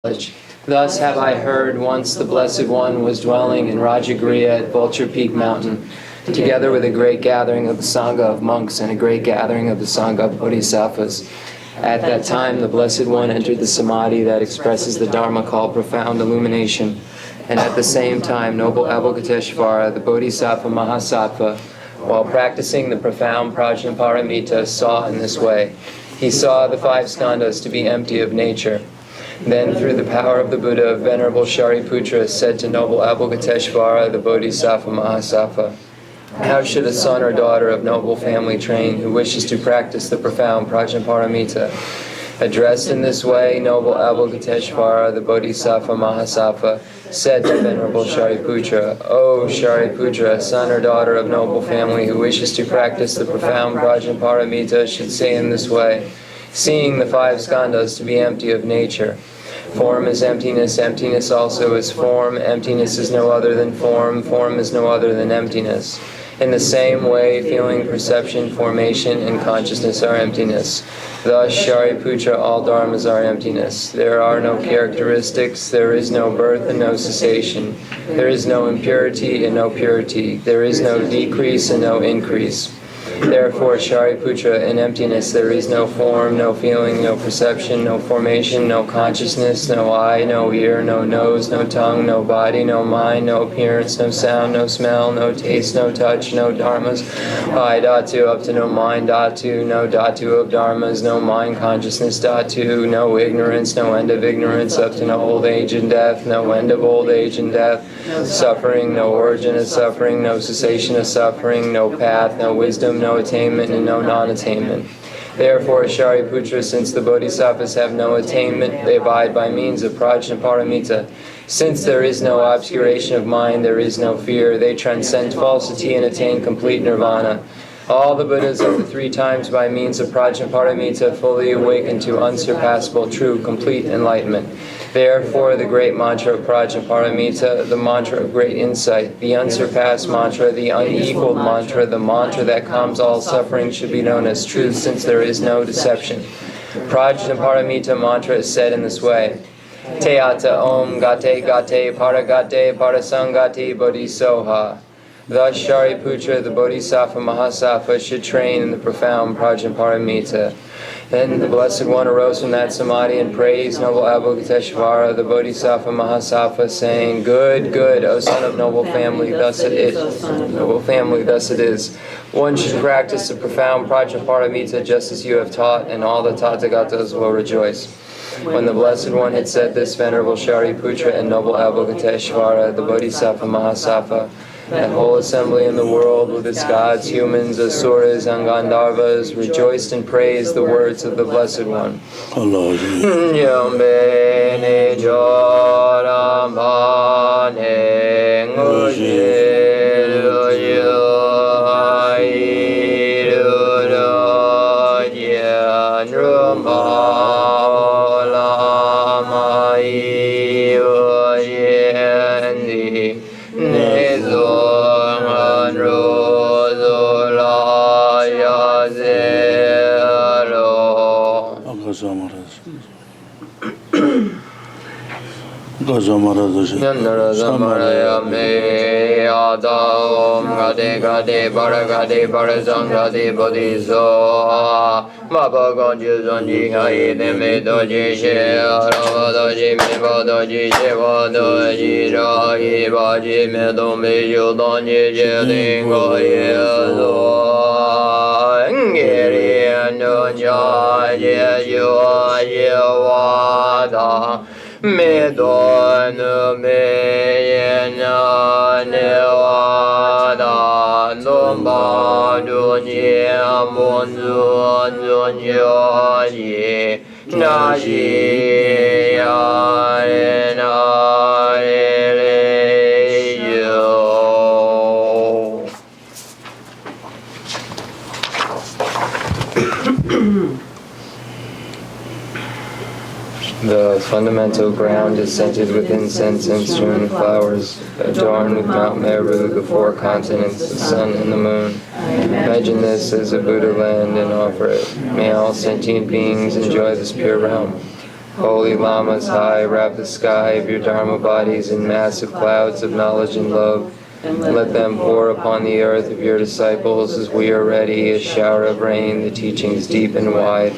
Thus have I heard once the Blessed One was dwelling in Rajagriha at Vulture Peak Mountain, together with a great gathering of the Sangha of monks and a great gathering of the Sangha of bodhisattvas. At that time the Blessed One entered the Samadhi that expresses the Dharma called profound illumination, and at the same time noble Avalokiteshvara, the Bodhisattva Mahasattva, while practicing the profound Prajnaparamita, saw in this way. He saw the five skandhas to be empty of nature. Then, through the power of the Buddha, Venerable Shariputra said to noble Avalokiteshvara, the Bodhisattva Mahasattva, how should a son or daughter of noble family train who wishes to practice the profound Prajnaparamita? Addressed in this way, noble Avalokiteshvara, the Bodhisattva Mahasattva, said to Venerable Shariputra, O Shariputra, son or daughter of noble family who wishes to practice the profound Prajnaparamita should say in this way, seeing the five skandhas to be empty of nature. Form is emptiness, emptiness also is form, emptiness is no other than form, form is no other than emptiness. In the same way, feeling, perception, formation, and consciousness are emptiness. Thus, Shariputra, all dharmas are emptiness. There are no characteristics, there is no birth and no cessation. There is no impurity and no purity. There is no decrease and no increase. Therefore, Shariputra, in emptiness there is no form, no feeling, no perception, no formation, no consciousness, no eye, no ear, no nose, no tongue, no body, no mind, no appearance, no sound, no smell, no taste, no touch, no dharmas. I dhatu up to no mind dhatu, no dhatu of dharmas, no mind consciousness dhatu, no ignorance, no end of ignorance, up to no old age and death, no end of old age and death, suffering, no origin of suffering, no cessation of suffering, no path, no wisdom, no attainment, and no non-attainment. Therefore, Shariputra, since the bodhisattvas have no attainment, they abide by means of Prajnaparamita. Since there is no obscuration of mind, there is no fear, they transcend falsity and attain complete nirvana. All the Buddhas of the three times by means of Prajnaparamita fully awaken to unsurpassable, true, complete enlightenment. Therefore, the great mantra of Prajnaparamita, the mantra of great insight, the unsurpassed mantra, the unequaled mantra, the mantra that calms all suffering should be known as truth, since there is no deception. Prajnaparamita mantra is said in this way. Teata om gate gate paragate parasangati bodhisoha. Thus Shariputra, the Bodhisattva Mahasattva, should train in the profound Prajnaparamita. Then the Blessed One arose from that samadhi and praised noble Avalokiteshvara, the Bodhisattva Mahasattva, saying, Good, good, O son of noble family, thus it is. Noble family, thus it is. One should practice the profound Prajnaparamita just as you have taught, and all the Tathagatas will rejoice. When the Blessed One had said this, Venerable Shariputra and noble Avalokiteshvara, the Bodhisattva Mahasattva, that whole assembly in the world with its gods, humans, asuras, and Gandharvas rejoiced and praised the words of the Blessed One. Samaraya me yada om gade gade paragade parasangade bodhisoha Mapa gonju zonji hai deme doji she arava doji me doji she doji rahi baji me do me yu donji je dingo ye do ngeri anu ja ye yu ye wada me do nu me ye na ne wa da no ba du ni mon zu yo ye na ji ya na le yo. The fundamental ground is scented with incense and strewn with flowers, adorned with Mount Meru, the four continents, the sun and the moon. Imagine this as a Buddha land and offer it. May all sentient beings enjoy this pure realm. Holy Lamas high, wrap the sky of your Dharma bodies in massive clouds of knowledge and love, and let them pour upon the earth of your disciples as we are ready, a shower of rain, the teachings deep and wide.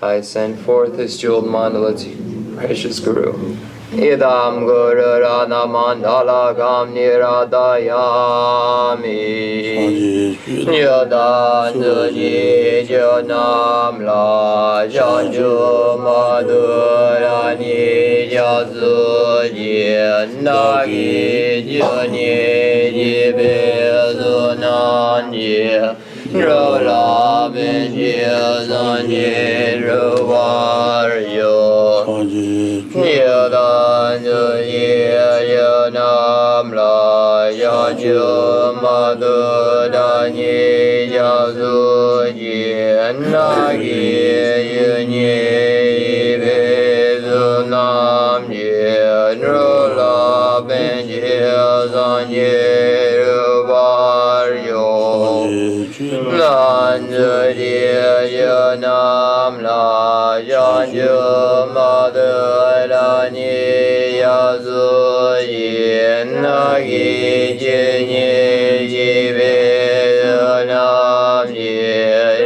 I send forth this jeweled mandala to you, precious Guru. Idam Guru Rana Mandala Gam Niradayami Yada Nuji Janam La Janju Madhurani Jazuji Nagi Juni Jibezunanji Rola Benji Zanji Ruvaryo Yadan Yanam La Yanju Madhudani Jazuji Nagi Yuni Bezunam Rola Benji Zanji Ruvaryo Nanjari Yanam La Yanju Madhurani Yazuji Nagi Jini Jibezunam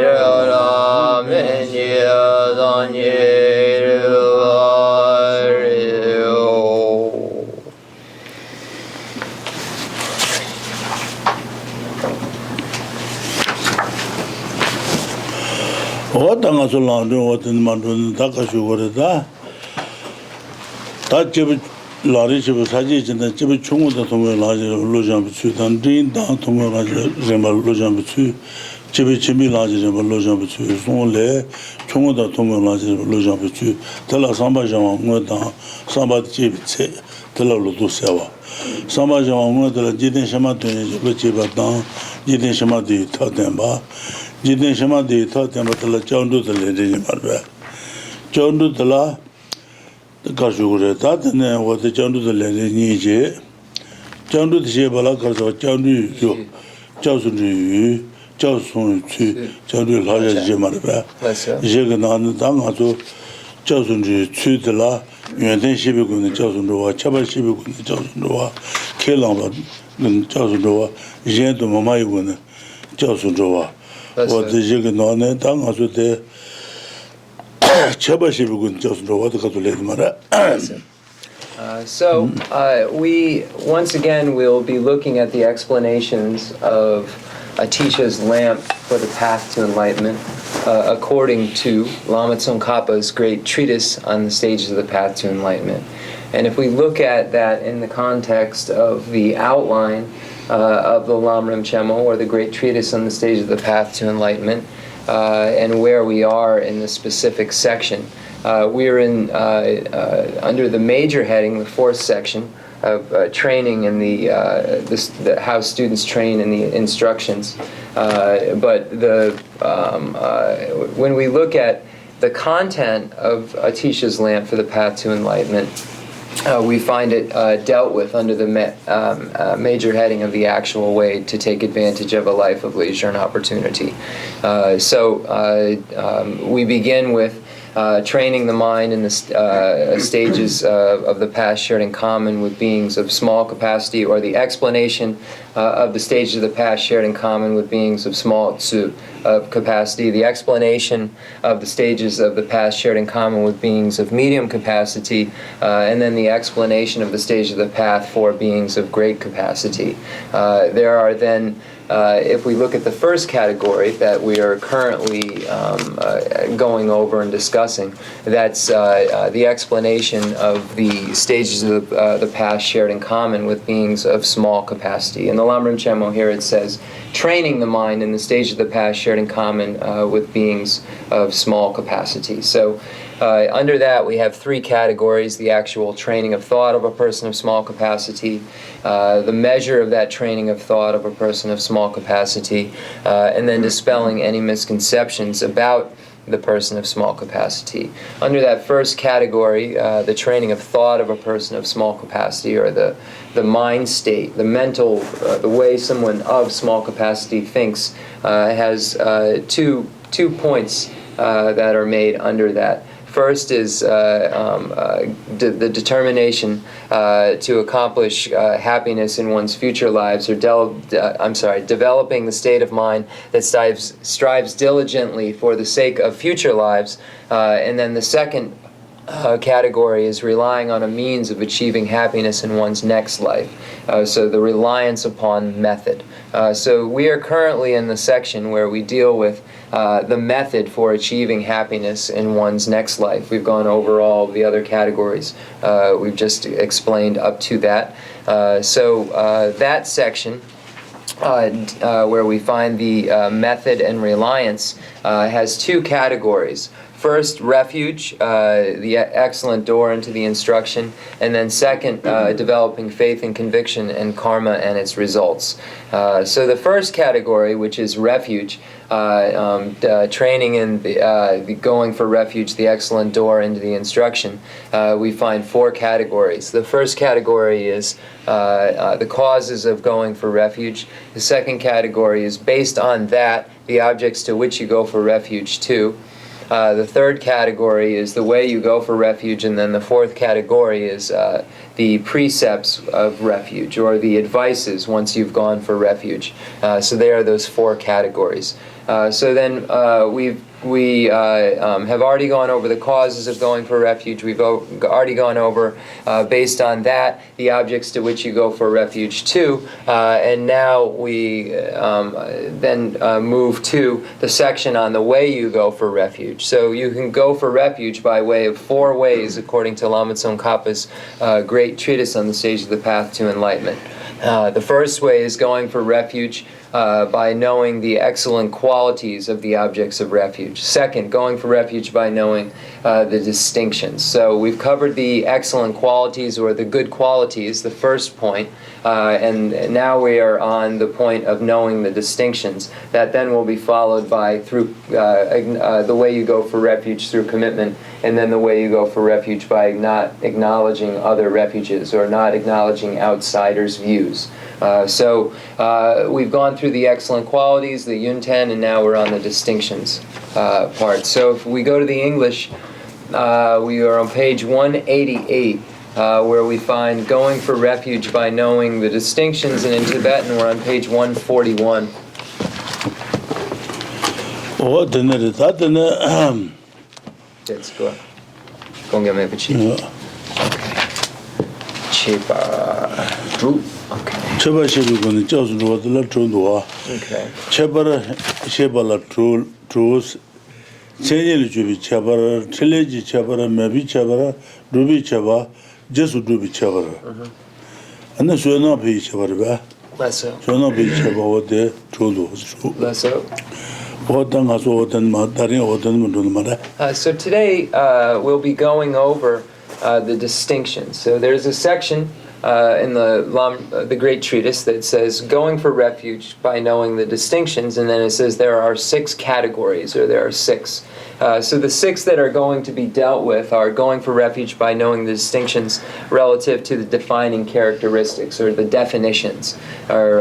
Rola Benji Zanji Ruvaryo. What was long to what in Mountain Takashu? That Jibby Larish was Hajis and the Jibby Chung the Tomo Lojan Bitsu, and Dean down Tomo Lojan Bitsu, Jibby Chimmy Lodges and Lojan Bitsu, only Chung the Tomo Lojan Bitsu, tell us somebody went down, somebody Jibby, tell her to Seva. Somebody went to the Jidin Shamati, which down, Jidin Shamati, Tatemba. Jidin Shamadi taught them at the Jondu the lady Marva. Jondu the la the Kashugure, that and then what the Jondu the lady Nije. Jondu the Shebalakas or Jondu, Josun, Josun, Jondu Laja Marva. Jegan Dangato, Josun, Chu the la, Yuan Shibikun, the Josun Roa, Chaba Shibikun, the Josun Roa, Kilamba, Josun Roa, Jen to Mamayun, Josun Roa. What the Jigan on it, Tangasu de Chabashibugun just know what the Catholic Mara. So we once again will be looking at the explanations of Atisha's lamp for the path to enlightenment. according to Lama Tsong-kha-pa's great treatise on the stages of the path to enlightenment. And if we look at that in the context of the outline of the Lamrim Chenmo, or the great treatise on the stages of the path to enlightenment, and where we are in the specific section, we're in under the major heading, the fourth section of training in the how students train in the instructions. But when we look at the content of Atisha's lamp for the path to enlightenment, we find it dealt with under the major heading of the actual way to take advantage of a life of leisure and opportunity. We begin with training the mind in the stages of the past shared in common with beings of small capacity, or the explanation of the stages of the past shared in common with beings of small capacity, the explanation of the stages of the past shared in common with beings of medium capacity, and then the explanation of the stage of the path for beings of great capacity. There are then, if we look at the first category that we are currently going over and discussing, that's the explanation of the stages of the past shared in common with beings of small capacity. In the Lamrim Chenmo here it says, training the mind in the stage of the past shared in common with beings of small capacity. So under that we have three categories: the actual training of thought of a person of small capacity, the measure of that training of thought of a person of small capacity, and then dispelling any misconceptions about the person of small capacity. Under that first category, the training of thought of a person of small capacity, or the mind state, the mental, the way someone of small capacity thinks, has two points that are made under that. First is the determination to accomplish happiness in one's future lives, or developing the state of mind that strives diligently for the sake of future lives. And then the second category is relying on a means of achieving happiness in one's next life. So the reliance upon method. So we are currently in the section where we deal with the method for achieving happiness in one's next life. We've gone over all the other categories. We've just explained up to that. That section, where we find the method and reliance, has two categories. First, refuge, the excellent door into the instruction, and then second, developing faith and conviction and karma and its results. So the first category, which is refuge, training in the going for refuge, the excellent door into the instruction, we find four categories. The first category is the causes of going for refuge. The second category is, based on that, the objects to which you go for refuge to. The third category is the way you go for refuge, and then the fourth category is the precepts of refuge, or the advices once you've gone for refuge. So there are those four categories. So then we have already gone over the causes of going for refuge. We've already gone over, based on that, the objects to which you go for refuge to, and now we then move to the section on the way you go for refuge. So you can go for refuge by way of four ways, according to Lama Tsong-kha-pa's great treatise on the stage of the path to enlightenment. The first way is going for refuge by knowing the excellent qualities of the objects of refuge. Second, going for refuge by knowing the distinctions. So we've covered the excellent qualities, or the good qualities, the first point, and now we are on the point of knowing the distinctions. That then will be followed by through the way you go for refuge through commitment, and then the way you go for refuge by not acknowledging other refuges, or not acknowledging outsiders' views. So we've gone through the excellent qualities, the Yunten, and now we're on the distinctions part. So if we go to the English, we are on page 188, where we find going for refuge by knowing the distinctions, and in Tibetan we're on page 141. That's good. Okay. Okay. Cheba shebi jiao zhuo de la zhuo duo. Okay. Cheba la zhuo Chenrezig jubi chabara, Treatise chabara, Mebi chabara, Rubi chabara, Jesu Rubi chabara. And the Suena Pi chabara, Lesso. Suena Pi chabara, what they told us. Lesso. So today we'll be going over the distinctions. So there's a section in the Great Treatise that says going for refuge by knowing the distinctions, and then it says there are 6 categories, or there are 6. So the 6 that are going to be dealt with are going for refuge by knowing the distinctions relative to the defining characteristics, or the definitions, or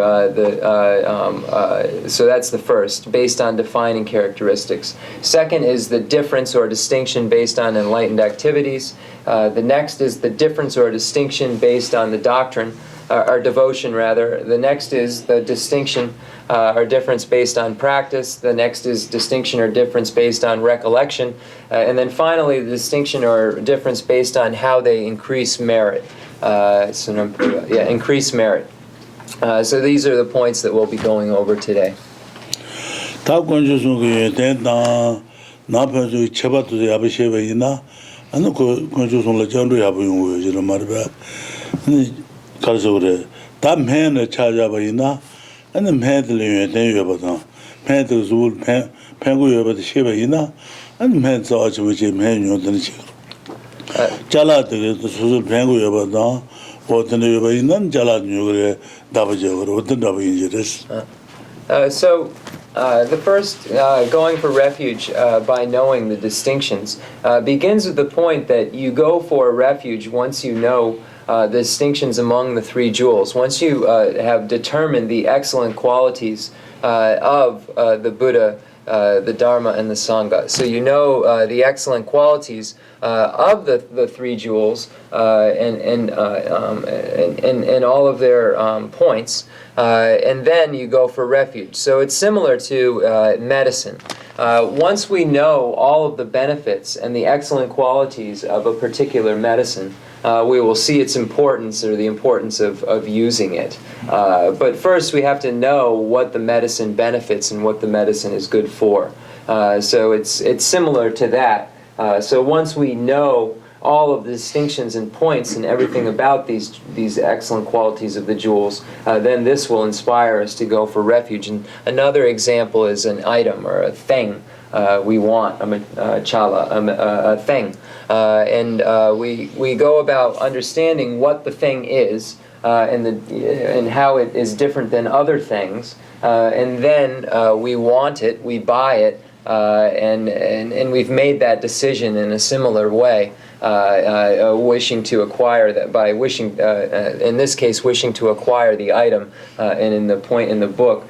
so that's the first, based on defining characteristics. Second is the difference or distinction based on enlightened activities. The next is the difference or distinction based on the doctrine, or devotion rather. The next is the distinction or difference based on practice. The next is distinction or difference based on recollection. And then finally, the distinction or difference based on how they increase merit. Increase merit. So these are the points that we'll be going over today. And the medley then you have a pen to Zul, Pengu over the Shiva Ina, and men saw which a man you than Jala the Susan Pengu over down, or the Nuba Jala Nuga, Davaja, or the Davinjis. So the first, going for refuge by knowing the distinctions, begins with the point that you go for refuge once you know the distinctions among the 3 jewels. Once you have determined the excellent qualities of the Buddha, the Dharma, and the Sangha. So you know the excellent qualities of the 3 jewels and all of their points, and then you go for refuge. So it's similar to medicine. Once we know all of the benefits and the excellent qualities of a particular medicine, we will see its importance, or the importance of using it. But first we have to know what the medicine benefits and what the medicine is good for. So it's similar to that. So once we know all of the distinctions and points and everything about these excellent qualities of the jewels, then this will inspire us to go for refuge. And another example is an item or a thing we want, a thing. And we go about understanding what the thing is and how it is different than other things, and then we want it, we buy it, and we've made that decision in a similar way, wishing to acquire that, by wishing, in this case, wishing to acquire the item, and in the point in the book,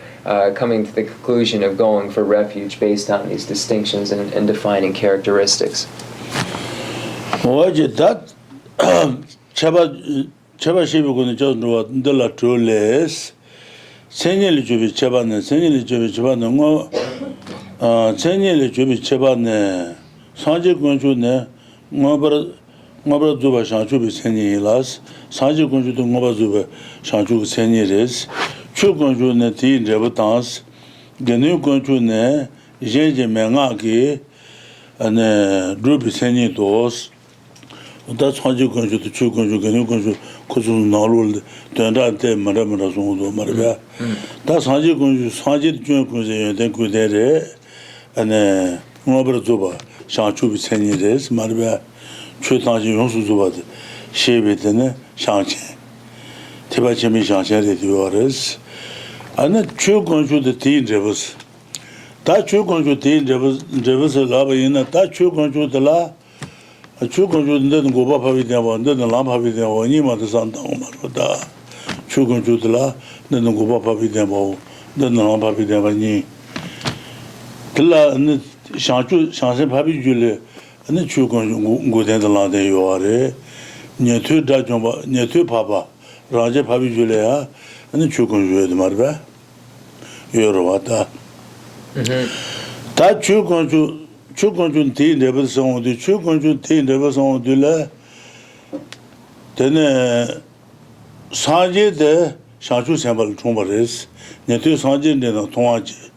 coming to the conclusion of going for refuge based on these distinctions and defining characteristics. That Chaba Shibugun just know the la true less. Senil Jubi Chabane, Senil Jubi Chabano, Senil Jubi Chabane, Sanji Gunjune, Mobra Zuba Shanjubi Senilas, Sanji Gunju Moba Zuba Shanju Seniris, Chugunjune Tea Rebutans, Genu Gunjune, Jeje Mengaki, and Ruby Senitos. That's how you can do the two conjugate, because Nalul, Tanda, Maramara Zondo, Marga. That's how you can use Sanjit Junkus, then Kudere, and Mobra Zuba, Shanchu Senides, Marga, Chutanji Yonsuba, Shebit, Shanchi, Tibachimi Shanchi, the orders, and then Chu conjugate the teen rivers. That Chu conjugate teen rivers, lava in a that Chu conjugate the la. Chukunju didn't go up with them, didn't lamp with them, or Nima the Santa Omar. Chukunju the la, didn't go up with them, didn't lamp with them, and ye. Tilla and Shanchu, Shansen Papi Julie, and the Chukunju go down the land you are, near 2 Dajumba, near 2 Papa, Raja Papi Julia, and the Chukunju the Marba. You're what that Chukunju. Chukunjun tea never song the Chukunjun tea never song the la. Then Sanji de Shanchu Sambal Tumbaris, Netu Sanjin de Tongaji,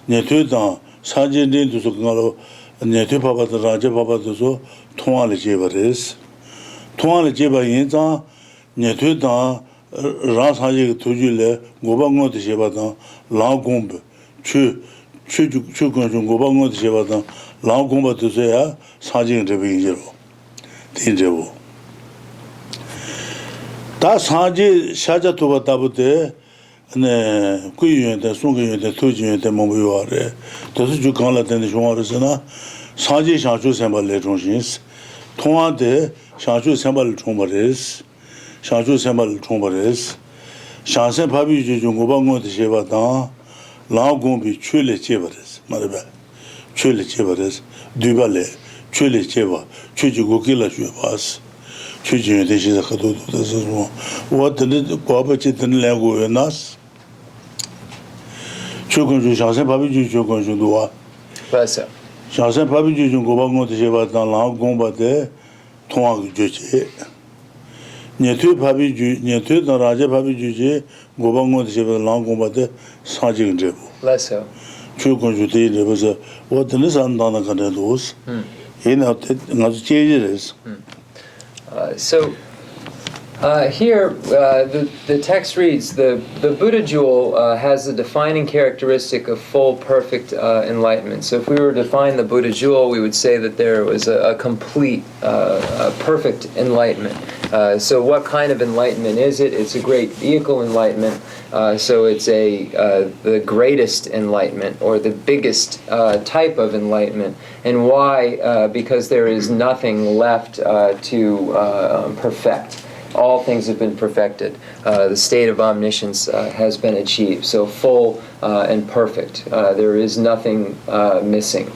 Netu Dan, Sanjin to Sukalo, Nyathu Papa the Raja Papa so Tuan Jebaris. Tuan Jeba Yinza, Nyathu da Rasaji Tujule, Gobango de Jebatan, Langombe, Chu Gobango de Jebatan, Langomba to say, Sajin Rebingero, Tinjebo. That's Haji Shaja Tuba Tabute. 네 구유연대 송구연대 토지연대 몸부와래 도수 강라된 중앙에서나 사지 상주 생활의 중심스 통화대 상주 생활 총벌스 상주 생활 총벌스 상생 법이 중고방고의 제바다 라공비 출레 제바스 말봐 출레 제바스 뒤발레 출레 제바 추지고 길라 주바스 추지연대 시작도 도서 뭐 과버치 든 레고에나스 조건주 상생 법이 조건주도와 맞아. 상생 법이 중 고방고도 제바다 라공바데 통하고 주지 네트 법이 네트 나라제 법이 주지 고방고도 제바다 라공바데 사직은 되고 맞아. 조건주도 이래서 어떤 산다는 거도스 얘는 아주 제지레스 So here, the text reads, the Buddha jewel has the defining characteristic of full, perfect enlightenment. So if we were to define the Buddha jewel, we would say that there was a complete, perfect enlightenment. So what kind of enlightenment is it? It's a great vehicle enlightenment. So it's the greatest enlightenment, or the biggest type of enlightenment. And why? Because there is nothing left to perfect. All things have been perfected. The state of omniscience has been achieved. So full and perfect. There is nothing missing.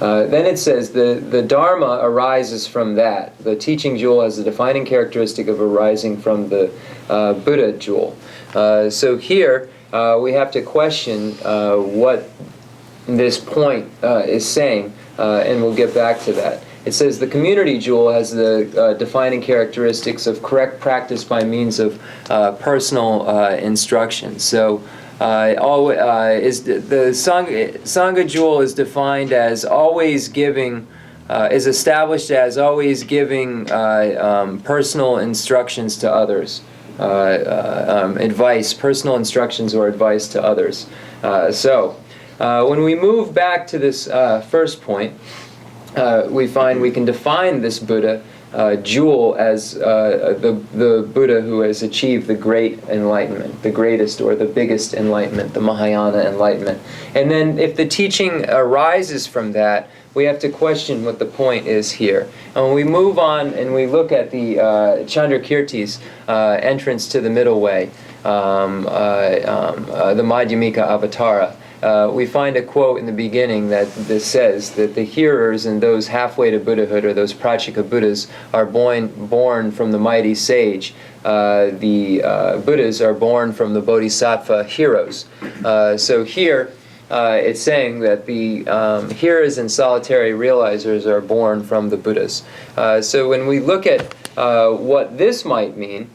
Then it says the Dharma arises from that. The teaching jewel has a defining characteristic of arising from the Buddha jewel. So here we have to question what this point is saying, and we'll get back to that. It says the community jewel has the defining characteristics of correct practice by means of personal instruction. So is the Sangha jewel is defined as always giving, is established as always giving personal instructions to others, advice, personal instructions or advice to others. So when we move back to this first point, we find we can define this Buddha jewel as the Buddha who has achieved the great enlightenment, the greatest or the biggest enlightenment, the Mahayana enlightenment. And then if the teaching arises from that, we have to question what the point is here. And when we move on and we look at the Chandrakirti's entrance to the middle way, the Madhyamika Avatara, we find a quote in the beginning that says that the hearers and those halfway to Buddhahood, or those Prachika Buddhas, are born from the mighty sage. The Buddhas are born from the Bodhisattva heroes. So here it's saying that the hearers and solitary realizers are born from the Buddhas. So when we look at what this might mean,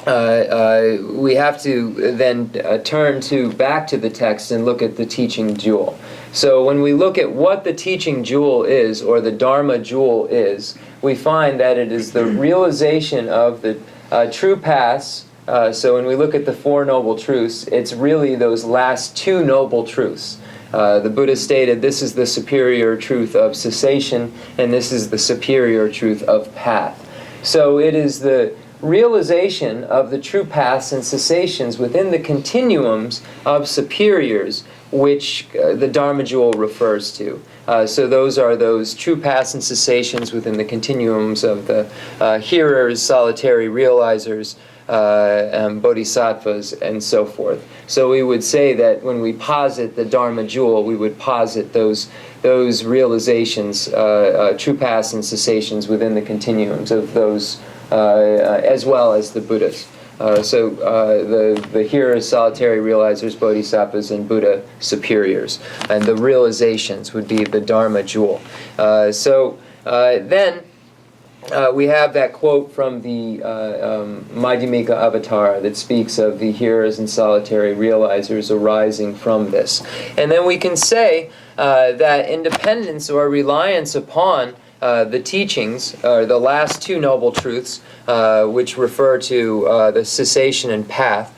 we have to then turn back to the text and look at the teaching jewel. So when we look at what the teaching jewel is, or the Dharma jewel is, we find that it is the realization of the true paths. So when we look at the Four Noble Truths, it's really those last two noble truths. The Buddha stated, this is the superior truth of cessation, and this is the superior truth of path. So it is the realization of the true paths and cessations within the continuums of superiors, which the Dharma jewel refers to. So those are those true paths and cessations within the continuums of the hearers, solitary realizers, bodhisattvas, and so forth. So we would say that when we posit the Dharma jewel, we would posit those realizations, true paths and cessations within the continuums of those, as well as the Buddhas. So the hearers, solitary realizers, bodhisattvas, and Buddha superiors. And the realizations would be the Dharma jewel. Then we have that quote from the Madhyamika Avatar that speaks of the hearers and solitary realizers arising from this. And then we can say that independence or reliance upon the teachings, or the last two noble truths, which refer to the cessation and path.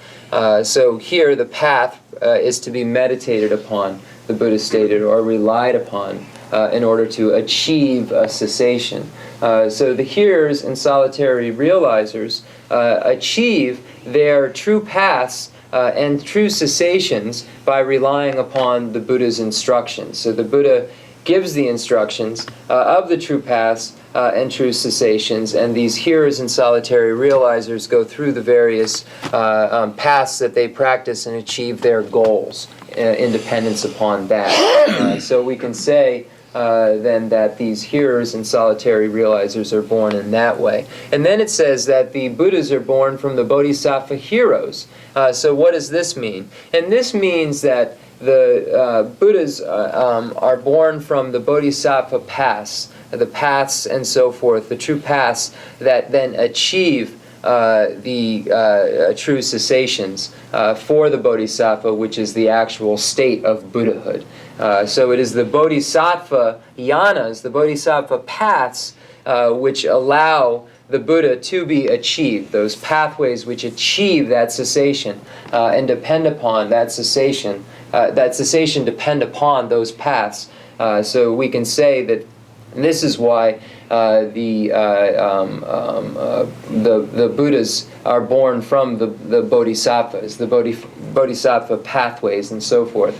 So here the path is to be meditated upon, the Buddha stated, or relied upon in order to achieve a cessation. So the hearers and solitary realizers achieve their true paths and true cessations by relying upon the Buddha's instructions. So the Buddha gives the instructions of the true paths and true cessations, and these hearers and solitary realizers go through the various paths that they practice and achieve their goals, independence upon that. So we can say then that these hearers and solitary realizers are born in that way. And then it says that the Buddhas are born from the Bodhisattva heroes. So what does this mean? And this means that the Buddhas are born from the Bodhisattva paths, the paths and so forth, the true paths that then achieve the true cessations for the Bodhisattva, which is the actual state of Buddhahood. So it is the Bodhisattva yanas, the Bodhisattva paths, which allow the Buddha to be achieved, those pathways which achieve that cessation and depend upon that cessation depend upon those paths. So we can say that this is why the Buddhas are born from the Bodhisattvas, the Bodhisattva pathways and so forth.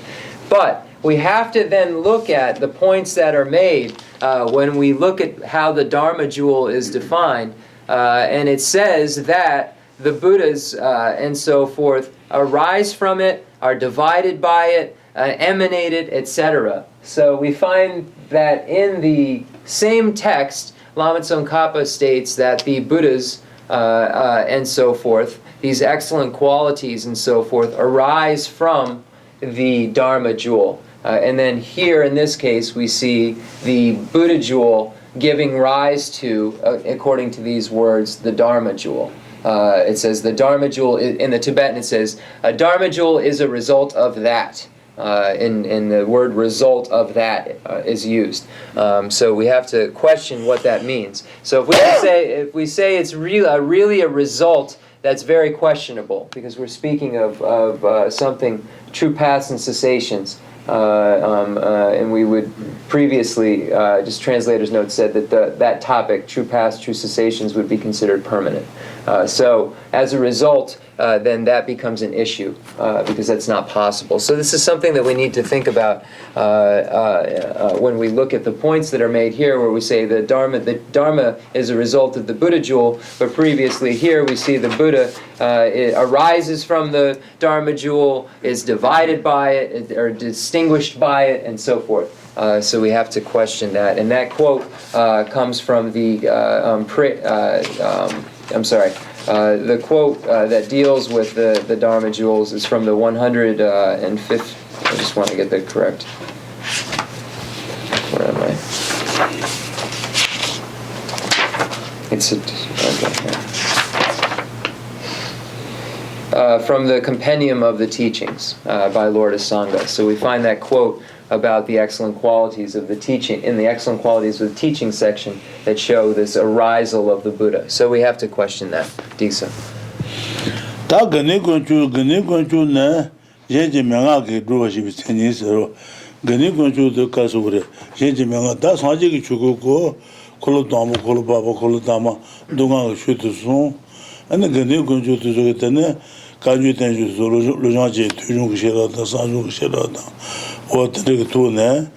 But we have to then look at the points that are made when we look at how the Dharma jewel is defined. And it says that the Buddhas and so forth arise from it, are divided by it, emanated, etc. So we find that in the same text, Lama Tsong-kha-pa states that the Buddhas and so forth, these excellent qualities and so forth, arise from the Dharma jewel. And then here in this case we see the Buddha jewel giving rise to, according to these words, the Dharma jewel. It says the Dharma jewel, in the Tibetan it says, a Dharma jewel is a result of that. In the word result of that is used. So we have to question what that means. So if we say it's really a result, that's very questionable, because we're speaking of something, true paths and cessations. And we would previously, just translator's note said that that topic, true paths, true cessations, would be considered permanent. So as a result, then that becomes an issue, because that's not possible. So this is something that we need to think about when we look at the points that are made here, where we say the Dharma is a result of the Buddha jewel, but previously here we see the Buddha it arises from the Dharma jewel, is divided by it, or distinguished by it, and so forth. So we have to question that. And that quote comes from the the quote that deals with the Dharma jewels is from the 105th. I just want to get that correct. Where am I? It's okay. From the Compendium of the Teachings by Lord Asanga. So we find that quote about the excellent qualities of the teaching, in the excellent qualities of the teaching section, that show this arisal of the Buddha. So we have to question that. Disa. Ta gane gonchu na yeje menga ke dro shi bi teni so gane gonchu de ka so gre yeje menga da saje ki chugo ko kolo dama kolo baba kolo dama donga shu tu so ane gane gonchu tu so tene ka ju ten ju so lo jan je tu ju ke da sa ju ke da o de to ne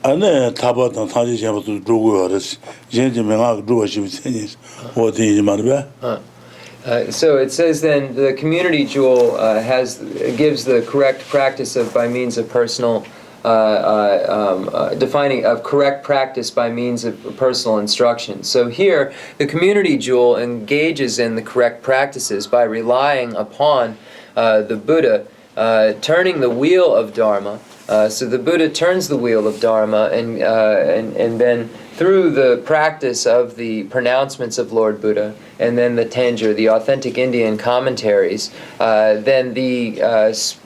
ane taba da saje je ba tu dogo res yeje menga dro shi bi teni o de je marbe. So it says then the community jewel gives the correct practice by means of personal defining of correct practice by means of personal instruction. So here the community jewel engages in the correct practices by relying upon the Buddha, turning the wheel of Dharma So the Buddha turns the wheel of Dharma, and then through the practice of the pronouncements of Lord Buddha, and then the Tanjur, the authentic Indian commentaries, then those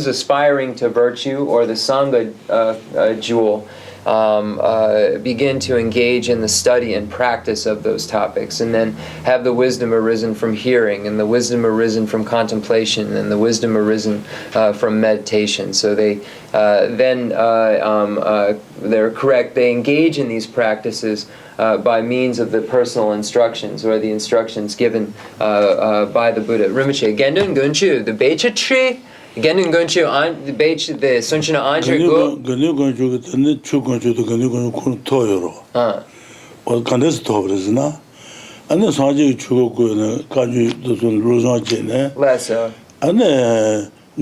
aspiring to virtue or the Sangha jewel begin to engage in the study and practice of those topics, and then have the wisdom arisen from hearing, and the wisdom arisen from contemplation, and the wisdom arisen from meditation. So they they're correct. They engage in these practices by means of the personal instructions or the instructions given by the Buddha. Rinpoche, Gendun Gunchu, the Becha tree. Gendun Gunchu, the Becha, the Sunchana Anjur Go. Ganu Gunchu, the Chu Gunchu, the Ganu Gunchu Toyoro. Or Candes Tobres, na? And the Sanji Chuku, Kaju, the Rosan Jene. Less so. And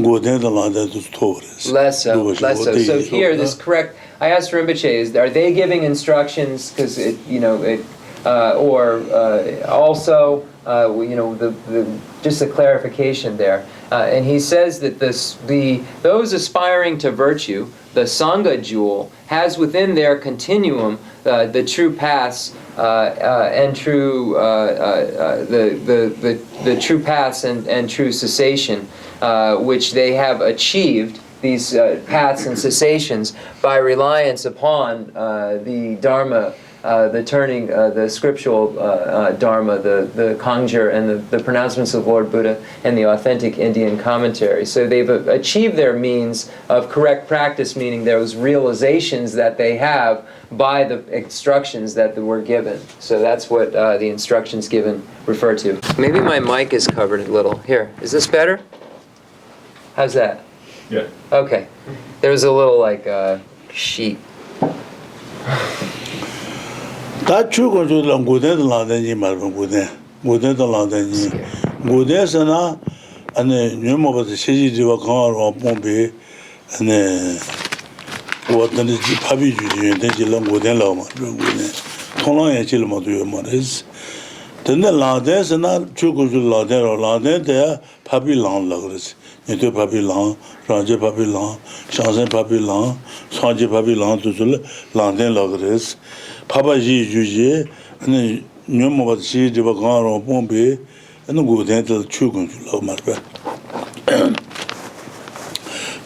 go down the land that was Tobres. Less so. So here, this correct. I asked Rinpoche, are they giving instructions? Because also, just a clarification there. And he says that those aspiring to virtue, the Sangha jewel, has within their continuum the true paths and true the true paths and true cessation, which they have achieved. These paths and cessations by reliance upon the Dharma, the turning, the scriptural Dharma, the Kangjur, and the pronouncements of Lord Buddha, and the authentic Indian commentary. So they've achieved their means of correct practice, meaning those realizations that they have by the instructions that were given. So that's what the instructions given refer to. Maybe my mic is covered a little. Here, is this better? How's that? Yeah. Okay. There was a little sheet. That Chu Gunchu, the Guden, the Landani, Marvin Guden, Guden, the Landani. Guden Sana, and the Nemo of the City of Car or Pompe, and what then is Pabi, and then Chilam Guden Lama, Tolong and Chilama to your mothers. Then the Landes and not Chu Gunchu Laden or Laden, there, Pabi Lang Lagres. Into Papi Lang, Raja Papi Lang, Shansan Papi Lang, Sanji Papi Lang to Landen Lagres, Papa Ji Juji, and then Numachi Divagan or Pompe, and the good dental Chugun to love Marba.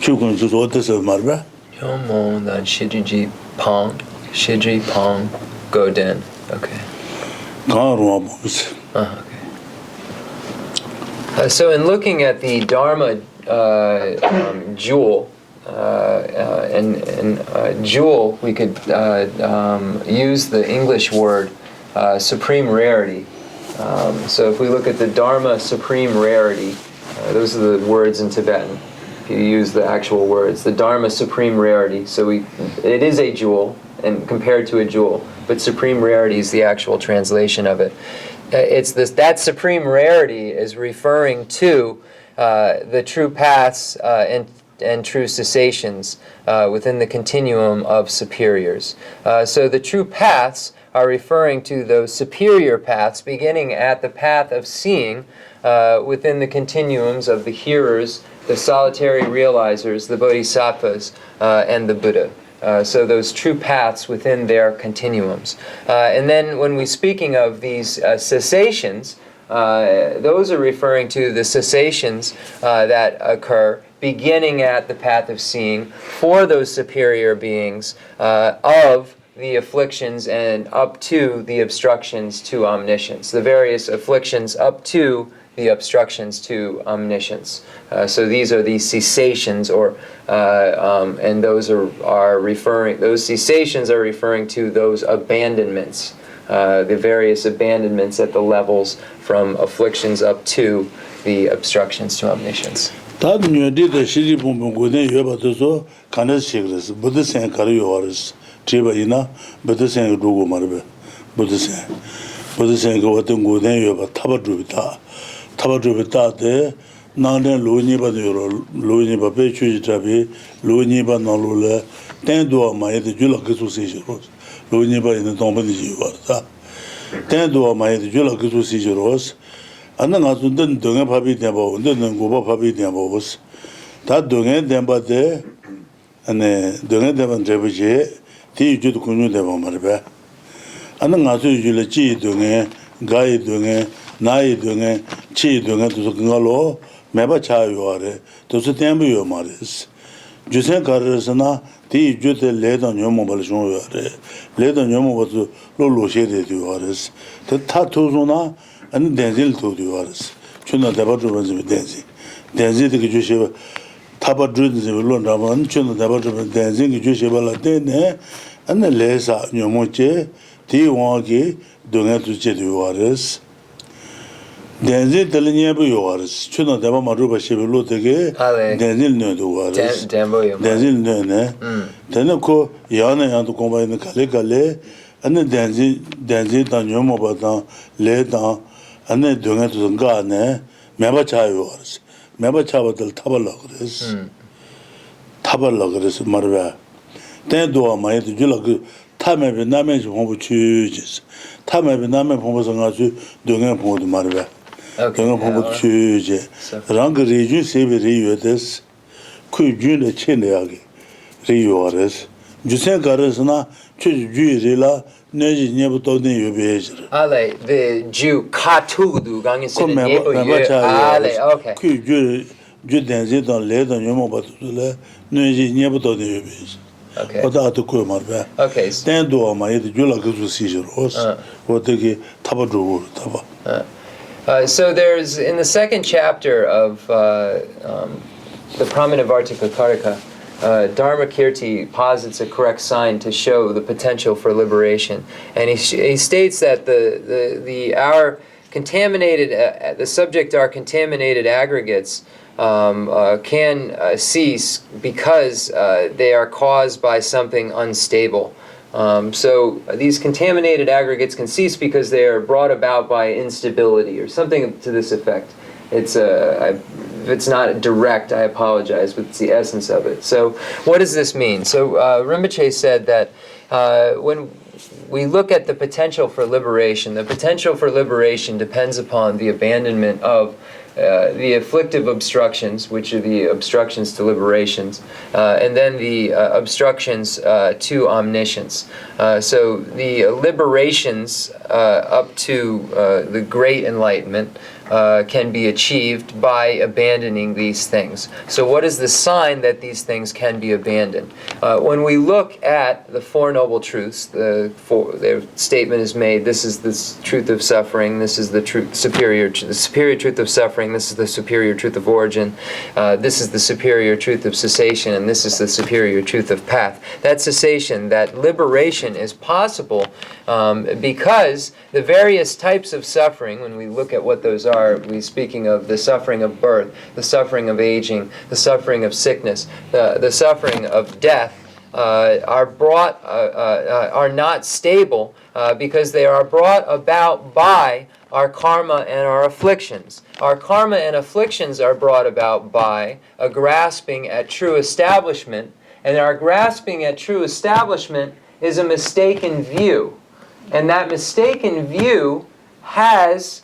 Chugun to what is of Marba? Yomon, then Shiji Pong, Goden. Okay. Gan Okay. So in looking at the Dharma jewel, and jewel, we could use the English word supreme rarity. So if we look at the Dharma supreme rarity, those are the words in Tibetan. If you use the actual words, the Dharma supreme rarity. So it is a jewel, and compared to a jewel, but supreme rarity is the actual translation of it. That supreme rarity is referring to the true paths and true cessations within the continuum of superiors. So the true paths are referring to those superior paths, beginning at the path of seeing within the continuums of the hearers, the solitary realizers, the bodhisattvas, and the Buddha. So those true paths within their continuums. And then when we're speaking of these cessations, those are referring to the cessations that occur beginning at the path of seeing for those superior beings of the afflictions and up to the obstructions to omniscience, the various afflictions up to the obstructions to omniscience. So these are the cessations, and those are referring. Those cessations are referring to those abandonments, the various abandonments at the levels from afflictions up to the obstructions to omniscience. That new did the Shiji Pump Guden Yobato, Canas Shigres, Buddhist and Karioris, Chiba Ina, Buddhist and Dugu Marbe, Buddhist and Goatan Guden Yoba, Tabadrubita. Tabadrubita de Nandan Luniba Luniba Pechu Trabi, Luniba Nalula, Tendua Maya the Julakisu Sigeros, Luniba in the Tombani Juvarta, Tendua Maya the Julakisu Sigeros, and then I didn't do a papi demo, didn't go papi demos. That doing it, then but there, ane dunga devan trebuji ti yuju kunyu devan marbe ane ngasu yuju le chi dunga gai dunga nai dunga chi dunga tu ngalo meba cha yuare tu su tembu yu maris jusen karasana ti yuju te le dan yomo bal shon yuare le dan yomo batu lo she de yuares te ta tu zona ane denzil tu yuares chuna deba tu banzi denzil de ju she 타바 드르드즈 론다만 춘도 다바드 댄싱 주시발라 데네 안나 레사 뇨모체 디와기 동아투체 디와레스 댄지 들리냐부 요와레스 춘도 다바 마루바 시빌로 되게 댄질 뇌도 와레스 댄질 뇌네 데네코 야네 야도 공바이네 칼레칼레 안나 댄지 다 뇨모바다 레다 안나 동아투 가네 메바차요 와레스 매번 잡아들 타발라 그랬어. 타발라 그래서 말이야. 때도 많이 줄라 그 타매비 남의 공부 주지. 타매비 남의 공부서 가지고 동행 공부도 말이야. 동행 공부 주지. 랑 리주 세비 리유데스. 그 주네 체내하게. 리유어스. 주세 가르스나 주주리라 내지 녀부터 내 요베지. Ale, the Jew Katudu Gangisin Ale, okay. 그 주된지 돈 레돈 요모 받을래 내지 녀부터 내 요베지. Okay. 어다도 그 말배. Okay. 땡도 아마이도 줄라 그 시저로스. 어떻게 타바주고 타바. So there's, in the second chapter of the Prominent Vartikakarika, Dharmakirti posits a correct sign to show the potential for liberation, and he states that our contaminated the subject are contaminated aggregates can cease because they are caused by something unstable. So these contaminated aggregates can cease because they are brought about by instability or something to this effect. If it's not direct, I apologize, but it's the essence of it. So what does this mean? So Rinpoche said that when we look at the potential for liberation depends upon the abandonment of the afflictive obstructions, which are the obstructions to liberations, and then the obstructions to omniscience. So the liberations up to the Great Enlightenment can be achieved by abandoning these things. So what is the sign that these things can be abandoned? When we look at the Four Noble Truths, their statement is made, this is the truth of suffering, this is the superior truth of suffering, this is the superior truth of origin, this is the superior truth of cessation, and this is the superior truth of path. That cessation, that liberation is possible because the various types of suffering, when we look at what those are, we're speaking of the suffering of birth, the suffering of aging, the suffering of sickness, the suffering of death, are not stable because they are brought about by our karma and our afflictions. Our karma and afflictions are brought about by a grasping at true establishment, and our grasping at true establishment is a mistaken view. And that mistaken view has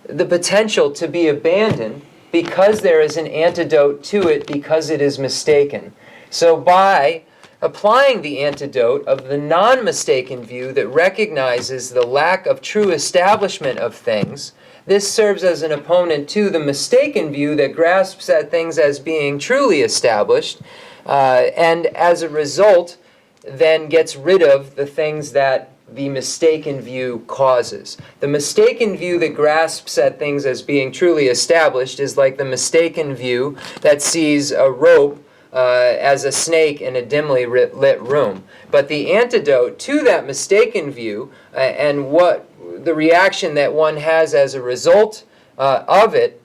the potential to be abandoned because there is an antidote to it because it is mistaken. So by applying the antidote of the non-mistaken view that recognizes the lack of true establishment of things, this serves as an opponent to the mistaken view that grasps at things as being truly established, and as a result then gets rid of the things that the mistaken view causes. The mistaken view that grasps at things as being truly established is like the mistaken view that sees a rope as a snake in a dimly lit room. But the antidote to that mistaken view and what the reaction that one has as a result of it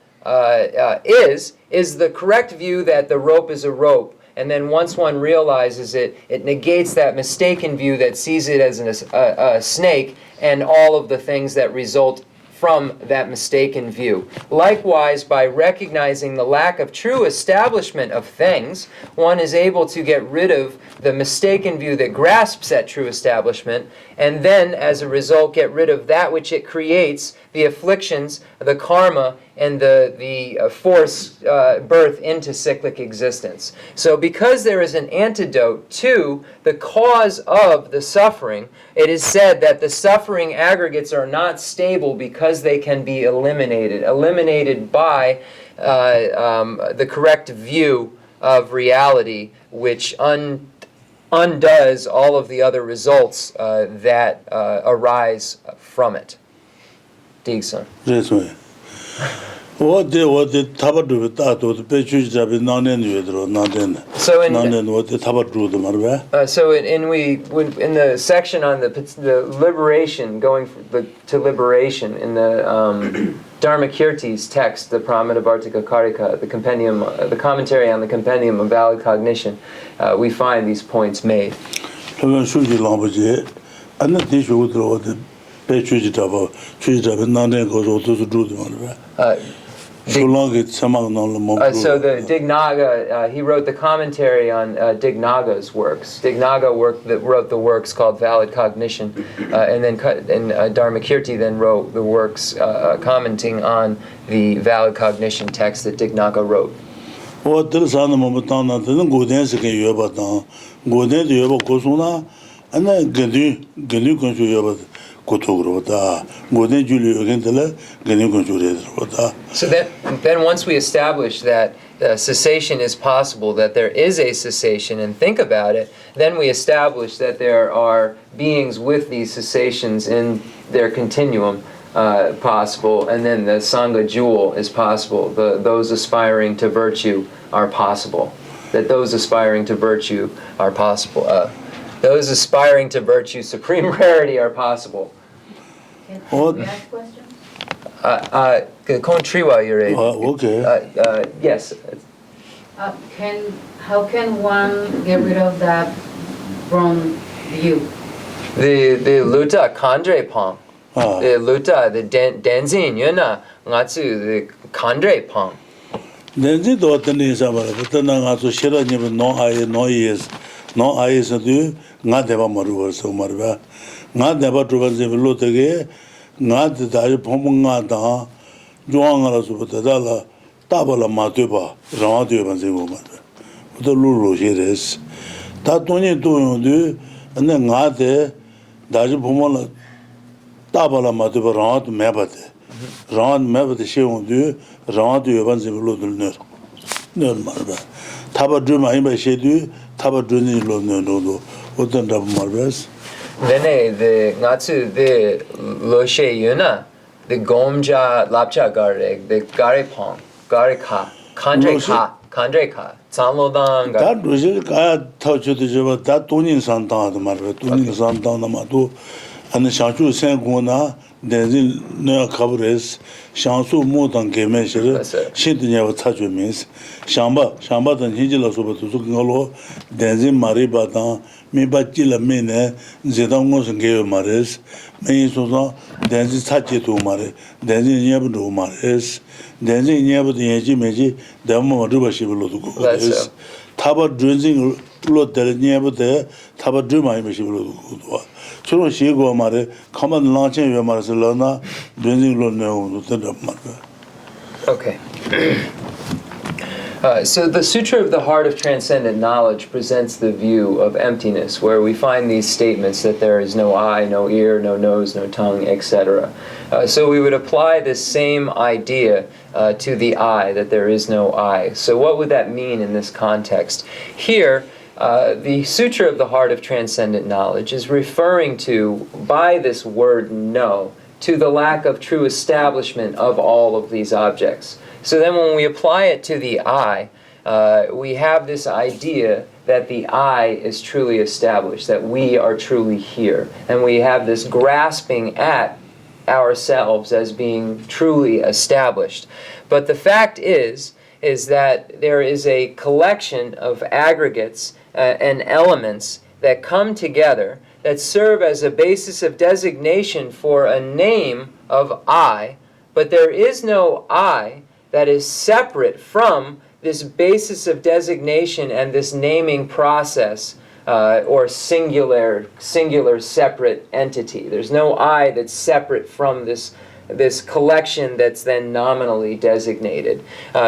is the correct view that the rope is a rope. And then once one realizes it, it negates that mistaken view that sees it as a snake and all of the things that result from that mistaken view. Likewise, by recognizing the lack of true establishment of things, one is able to get rid of the mistaken view that grasps at true establishment, and then, as a result, get rid of that which it creates, the afflictions, the karma, and the force birth into cyclic existence. So because there is an antidote to the cause of the suffering, it is said that the suffering aggregates are not stable because they can be eliminated by the correct view of reality, which undoes all of the other results that arise from it. Digson. Yes, ma'am. What the tabadu with that or the pictures have been non individual, not in. So in what the tabadu the marva. So in the section on the liberation, going to liberation in the Dharmakirti's text, the Pramanavartika Karika, the compendium, the commentary on the compendium of valid cognition, we find these points made. So the Dignaga, he wrote the commentary on Dignaga's works. Dignaga wrote the works called Valid Cognition, and then Dharmakirti then wrote the works commenting on the Valid Cognition text that Dignaga wrote. So then once we establish that cessation is possible, that there is a cessation, and think about it, then we establish that there are beings with these cessations in their continuum possible, and then the Sangha jewel is possible. Those aspiring to virtue are possible. That those aspiring to virtue are possible. Those aspiring to virtue, supreme rarity, are possible. Can I ask questions? Kontriwa, okay. Yes. How can one get rid of that wrong view? The luta kandre pong. The luta, the denzin, yuna, ngatsu, the kandre pong. Denzin do tani sabara, but na ngatsu shira nibu no ayes do nga deba maru so marba. Nga deba truban se lutage nga da pom nga da joanga su bata tabala mateba radio ban se go marba. The lulu shires. Ta toni do do and nga de da pomala tabala mateba rat mebate. Rat mebate she on do radio ban se lo dul ner marba. Taba drum I by she do taba druni lo no odan da marbas. Vene the ngatsu the loshe yuna, the gomja lapcha gareg, the garepong, gareka, kandreka, tsamlodan. That was it. I touched it. That Tony Santa, the Marva, Tony Santa, the Matu, and the Shanchu Sangona, then no covers, Shansu Motan came measure, she didn't have a touch with means. Shamba, and Hijila Super to Sukalo, Denzin Maribatan, me Batilla Mene, Zedangos and gave Mares, May Susan, Denzin Tachi to Mare, Denzin Yabu Mares, Denzin Yabu the Yaji Meji, the Maduba Shibolo to go. Taba drinking lot there near there, Taba Druma Shibolo to go. So she go Mare, common launching your Marcelona, drinking lot no to the Marga. Okay. So the Sutra of the Heart of Transcendent Knowledge presents the view of emptiness, where we find these statements that there is no eye, no ear, no nose, no tongue, etc. So we would apply this same idea to the eye, that there is no eye. So what would that mean in this context? Here, the Sutra of the Heart of Transcendent Knowledge is referring to, by this word no, to the lack of true establishment of all of these objects. So then when we apply it to the eye, we have this idea that the I is truly established, that we are truly here. And we have this grasping at ourselves as being truly established. But the fact is that there is a collection of aggregates and elements that come together that serve as a basis of designation for a name of I, but there is no I that is separate from this basis of designation and this naming process, or singular separate entity. There's no I that's separate from this this collection that's then nominally designated.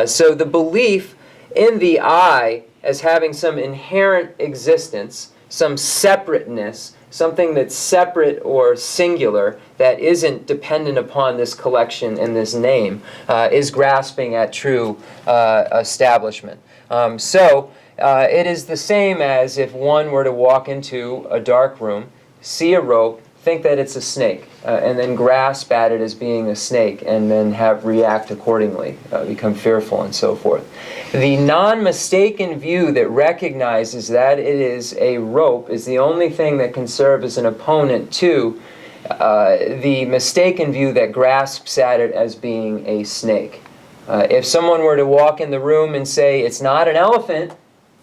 So the belief in the I as having some inherent existence, some separateness, something that's separate or singular that isn't dependent upon this collection and this name, is grasping at true establishment. It is the same as if one were to walk into a dark room, see a rope, think that it's a snake, and then grasp at it as being a snake, and then react accordingly, become fearful and so forth. The non-mistaken view that recognizes that it is a rope is the only thing that can serve as an opponent to the mistaken view that grasps at it as being a snake. If someone were to walk in the room and say it's not an elephant,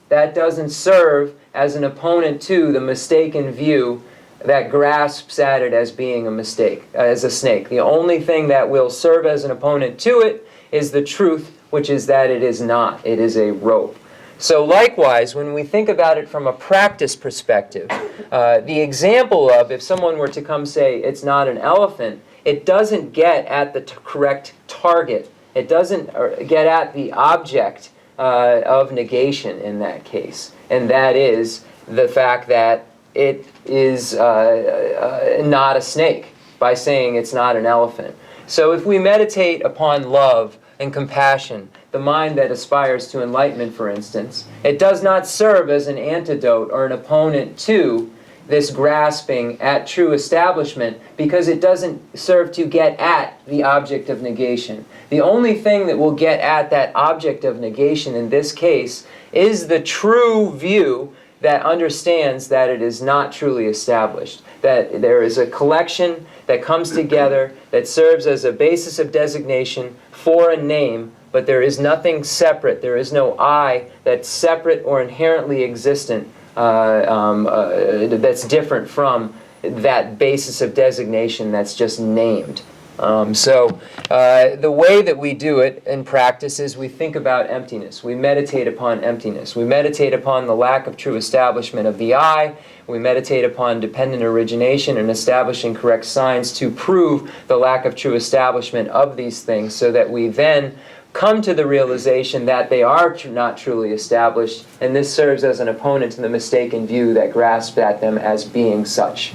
that doesn't serve as an opponent to the mistaken view that grasps at it as being a mistake, as a snake. The only thing that will serve as an opponent to it is the truth, which is that it is not. It is a rope. So likewise, when we think about it from a practice perspective, the example of if someone were to come say it's not an elephant, it doesn't get at the correct target. It doesn't get at the object of negation in that case. And that is the fact that it is not a snake by saying it's not an elephant. So if we meditate upon love and compassion, the mind that aspires to enlightenment, for instance, it does not serve as an antidote or an opponent to this grasping at true establishment because it doesn't serve to get at the object of negation. The only thing that will get at that object of negation in this case is the true view that understands that it is not truly established, that there is a collection that comes together that serves as a basis of designation for a name, but there is nothing separate. There is no I that's separate or inherently existent that's different from that basis of designation that's just named. The way that we do it in practice is we think about emptiness. We meditate upon emptiness. We meditate upon the lack of true establishment of the I. We meditate upon dependent origination and establishing correct signs to prove the lack of true establishment of these things so that we then come to the realization that they are not truly established, and this serves as an opponent to the mistaken view that grasps at them as being such.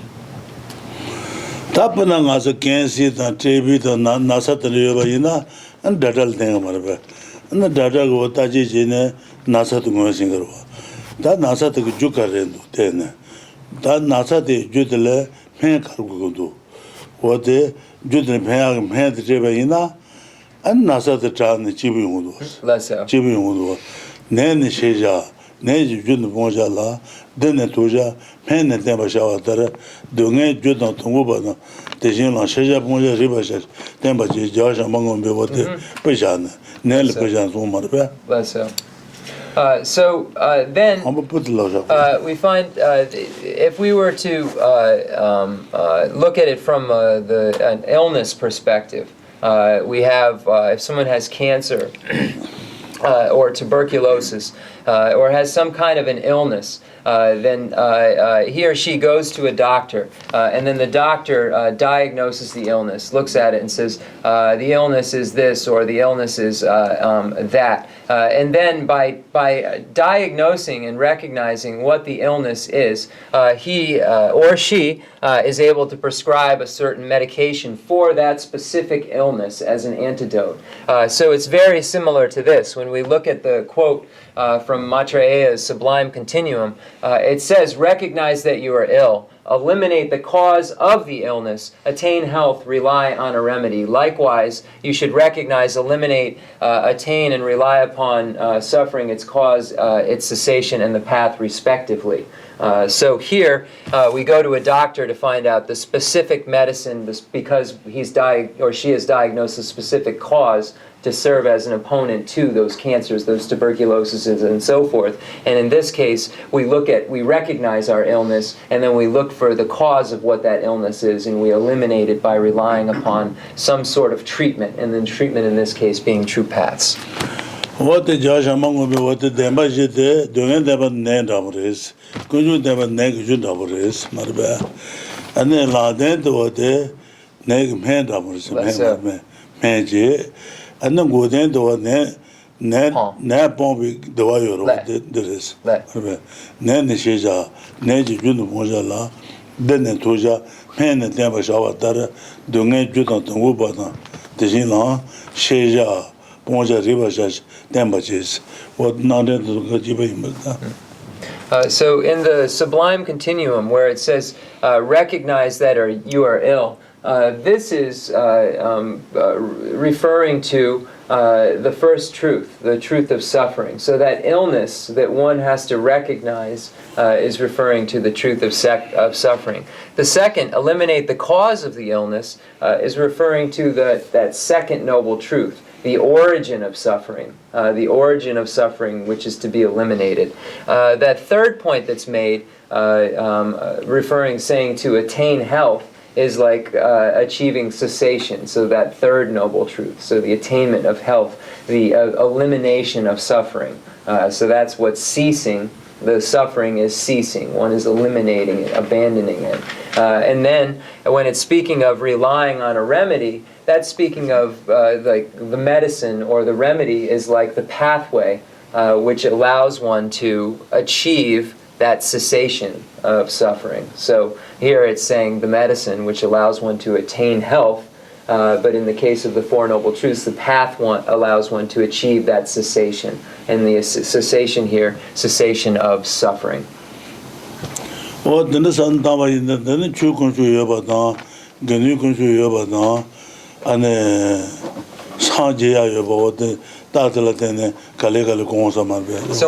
Tapana ngasa kensi ta TV ta nasa taliyo ba ina an data lenga marba an data go ta ji jine nasa tu ngo singarwa ta nasa tu ju karendo tene ta nasa de judele phen kargu do wote judele phen de ba ina an nasa de ta ne jibi ngo do jibi ngo do ne ne sheja ne judele bonja la dene toja phen ne de ba shawa tara donge judele tongo ba na 대신에 세자봉에 리바셔 템바지 저자 망고 베보데 베잖아 내일 베잖아 좀 말베 then we find if we were to look at it from an illness perspective, we have if someone has cancer or tuberculosis or has some kind of an illness, then he or she goes to a doctor, and then the doctor diagnoses the illness, looks at it and says, the illness is this, or the illness is that. And then by diagnosing and recognizing what the illness is, he or she is able to prescribe a certain medication for that specific illness as an antidote. So it's very similar to this. When we look at the quote from Maitreya's Sublime Continuum, it says, recognize that you are ill, eliminate the cause of the illness, attain health, rely on a remedy. Likewise, you should recognize, eliminate, attain, and rely upon suffering, its cause, its cessation, and the path respectively. So here, we go to a doctor to find out the specific medicine, because he's or she has diagnosed a specific cause to serve as an opponent to those cancers, those tuberculoses, and so forth. And in this case, we recognize our illness, and then we look for the cause of what that illness is, and we eliminate it by relying upon some sort of treatment, and then treatment in this case being true paths. What the judge among what the damage doing never named is, could you never negate is, Marba? And then La Dent what 내가 맨다버스 Less 맨제 안는 고된도 내 봄이 도와요로 네. 데레스 네. 그래 내내 시자 내지 준도 모자라 내내 도자 맨에 대바 샤와다라 동네 주던 동고바다 대신나 시자 모자 리바샤 템바지스 what 나데도 가지바입니다. So in the Sublime Continuum, where it says, recognize that you are ill, this is referring to the first truth, the truth of suffering. So that illness that one has to recognize is referring to the truth of suffering. The second, eliminate the cause of the illness, is referring to that second noble truth, the origin of suffering, which is to be eliminated. That third point that's made, saying to attain health, is like achieving cessation, so that third noble truth, so the attainment of health, the elimination of suffering. So that's what ceasing, the suffering is ceasing, one is eliminating it, abandoning it. And then when it's speaking of relying on a remedy, that's speaking of like the medicine or the remedy is like the pathway which allows one to achieve that cessation of suffering. So here it's saying the medicine which allows one to attain health, but in the case of the Four Noble Truths, the path allows one to achieve that cessation. And the cessation here, cessation of suffering. So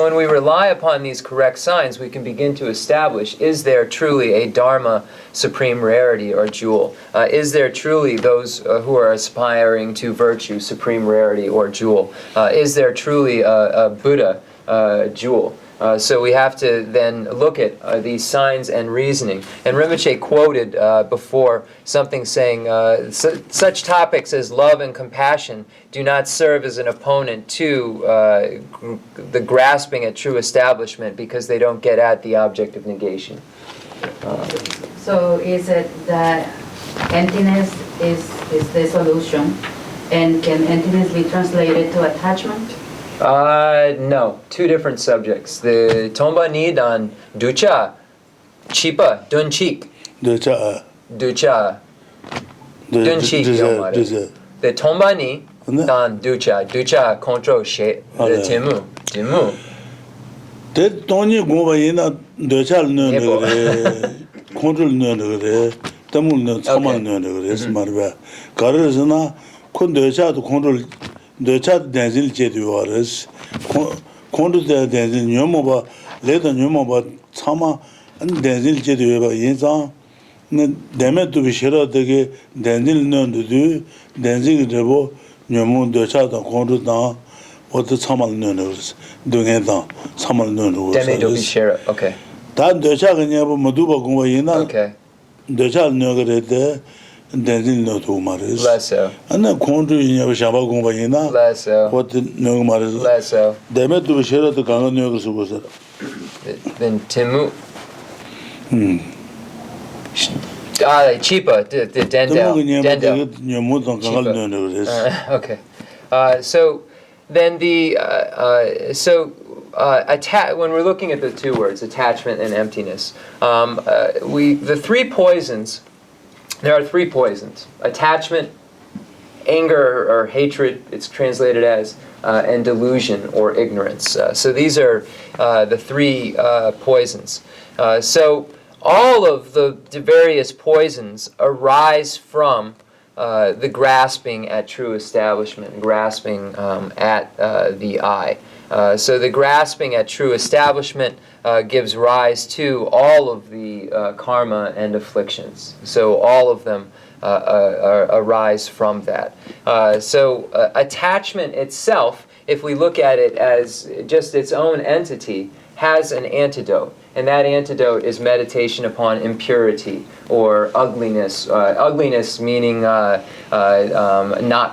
when we rely upon these correct signs, we can begin to establish, is there truly a Dharma supreme rarity or jewel? Is there truly those who are aspiring to virtue, supreme rarity or jewel? Is there truly a Buddha jewel? So we have to then look at these signs and reasoning. And Rinpoche quoted before something saying, such topics as love and compassion do not serve as an opponent to the grasping at true establishment because they don't get at the object of negation. So is it that emptiness is the solution? And can emptiness be translated to attachment? No, two different subjects. The Tomba ni dan ducha, chipa, dunchik. Ducha, dunchik yomare. The Tomba ni dan ducha, kontro she, timu. The Tony Gobayina, ducha no, control no, tamul no, saman no, marva. Garazana, conducha to control. The chat dancing Jeduaris, Condu dancing Yomoba, later Yomoba, Tama, and dancing Jeduba Yinza, Demet to be sure to dancing none to do, dancing Rebo, Yomun, the chat and Condu down, what the Samal Nunners doing it down, Samal Nunnu. Demet to be sure, okay. That the chat and Yabo Maduba Goyina, okay. The child Nugget. Dancing no two matters. Less so. And then country in Yabashaba Gombayina. Less so. What no matters. Less so. They met to share the Ganga Nugus was it. Then Timu. Cheaper, the Dendel. Okay. So then when we're looking at the two words, attachment and emptiness, the three poisons. There are three poisons: attachment, anger or hatred, it's translated as, and delusion or ignorance. So these are the three poisons. So all of the various poisons arise from the grasping at true establishment, grasping at the I. So the grasping at true establishment gives rise to all of the karma and afflictions. So all of them arise from that. So attachment itself, if we look at it as just its own entity, has an antidote. And that antidote is meditation upon impurity or ugliness. Ugliness meaning not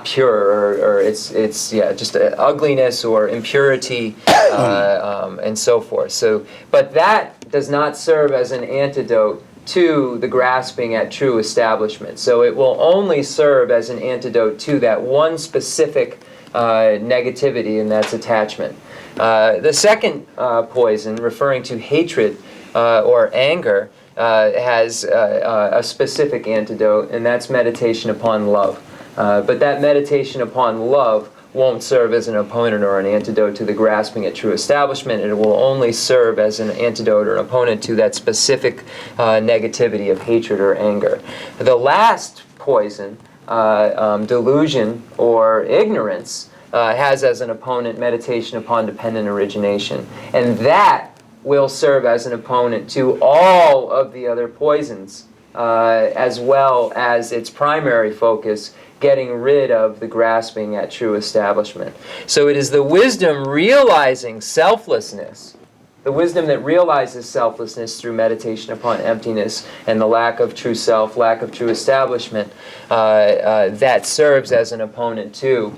pure, or it's just ugliness or impurity, and so forth. So, but that does not serve as an antidote to the grasping at true establishment. So it will only serve as an antidote to that one specific negativity, and that's attachment. The second poison, referring to hatred or anger, has a specific antidote, and that's meditation upon love. But that meditation upon love won't serve as an opponent or an antidote to the grasping at true establishment. It will only serve as an antidote or an opponent to that specific negativity of hatred or anger. The last poison, delusion or ignorance, has as an opponent meditation upon dependent origination. And that will serve as an opponent to all of the other poisons, as well as its primary focus, getting rid of the grasping at true establishment. So it is the wisdom realizing selflessness, the wisdom that realizes selflessness through meditation upon emptiness and the lack of true self, lack of true establishment, that serves as an opponent to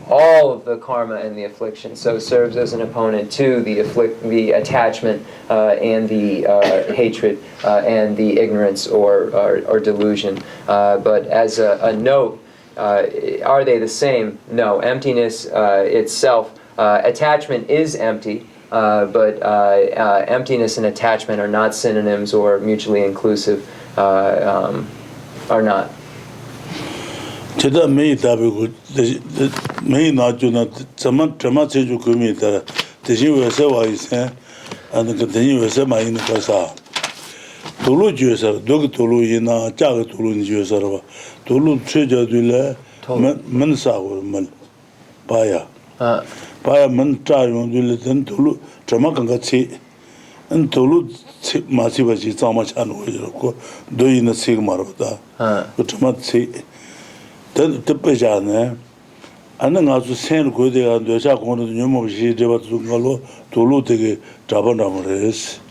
all of the karma and the affliction. So serves as an opponent to the attachment and the hatred and the ignorance or delusion. But as a note, are they the same? No. Emptiness itself, attachment is empty, but emptiness and attachment are not synonyms or mutually inclusive, are not. 제가 매일 답이고 매일 나주나 저만 제주 금이다 대신 왜서 와 있어 아니 그 대신 왜서 많이 있는 거사 돌로 주에서 너그 돌로이나 작은 돌로 주에서 봐 돌로 최저들래 만 사고 만 봐야 봐야 만 짜용들래 된 돌로 저만 같이 은 돌로 마시바지 자마찬 거고 너희는 시그마로다 그 저만 뜻배잖아. 아는 아주 센 고대가 되자 공도 녀모시 제바도 걸로 돌로 되게 잡아나버렸어.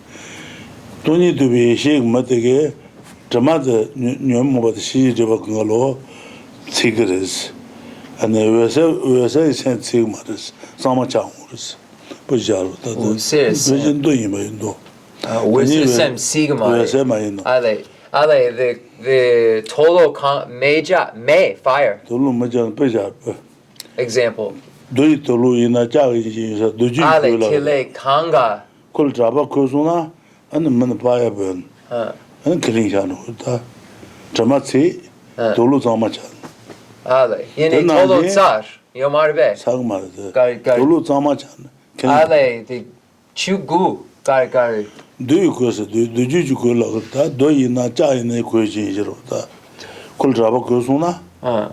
돈이 두비시 맞되게 저마다 녀모바도 시 제바 걸로 시그레스. 아니 왜서 센 시그마르스. 사마창우르스. 보자로다. 왜전도 이마인도. Wisdom sigma. 왜서 마인도. Ale, the total may fire. Example. Ale kile kanga. Ale, yene tolo tsar. Yomarbe. Ale, the chugu. Gar. Do you cause do you go like do you not in a question? Kultraba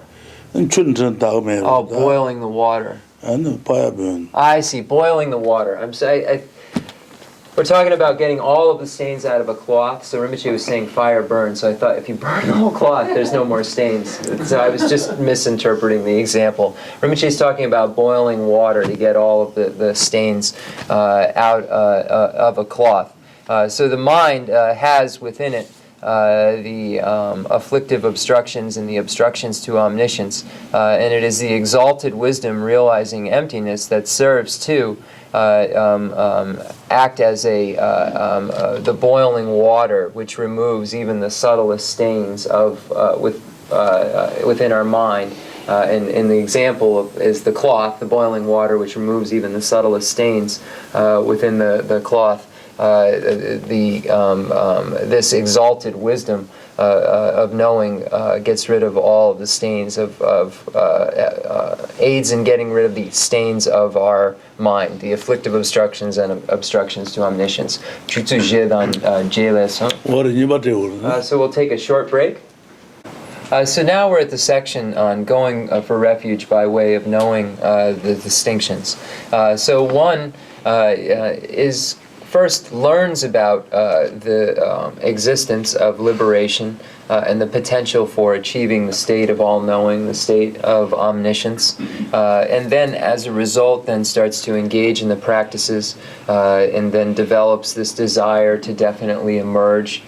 and children dog man. Oh, boiling the water. And fire burn. I see, boiling the water. I'm saying we're talking about getting all of the stains out of a cloth. So Rinpoche was saying fire burns. So I thought if you burn the whole cloth, there's no more stains. So I was just misinterpreting the example. Rinpoche is talking about boiling water to get all of the stains out of a cloth. So the mind has within it the afflictive obstructions and the obstructions to omniscience, and it is the exalted wisdom realizing emptiness that serves to act as the boiling water which removes even the subtlest stains of within our mind. And the example is the cloth, the boiling water which removes even the subtlest stains within the cloth. This exalted wisdom of knowing gets rid of all of the stains aids in getting rid of the stains of our mind, the afflictive obstructions and obstructions to omniscience. So we'll take a short break. So now we're at the section on going for refuge by way of knowing the distinctions. So one is first learns about the existence of liberation and the potential for achieving the state of all-knowing, the state of omniscience, and then as a result then starts to engage in the practices and then develops this desire to definitely emerge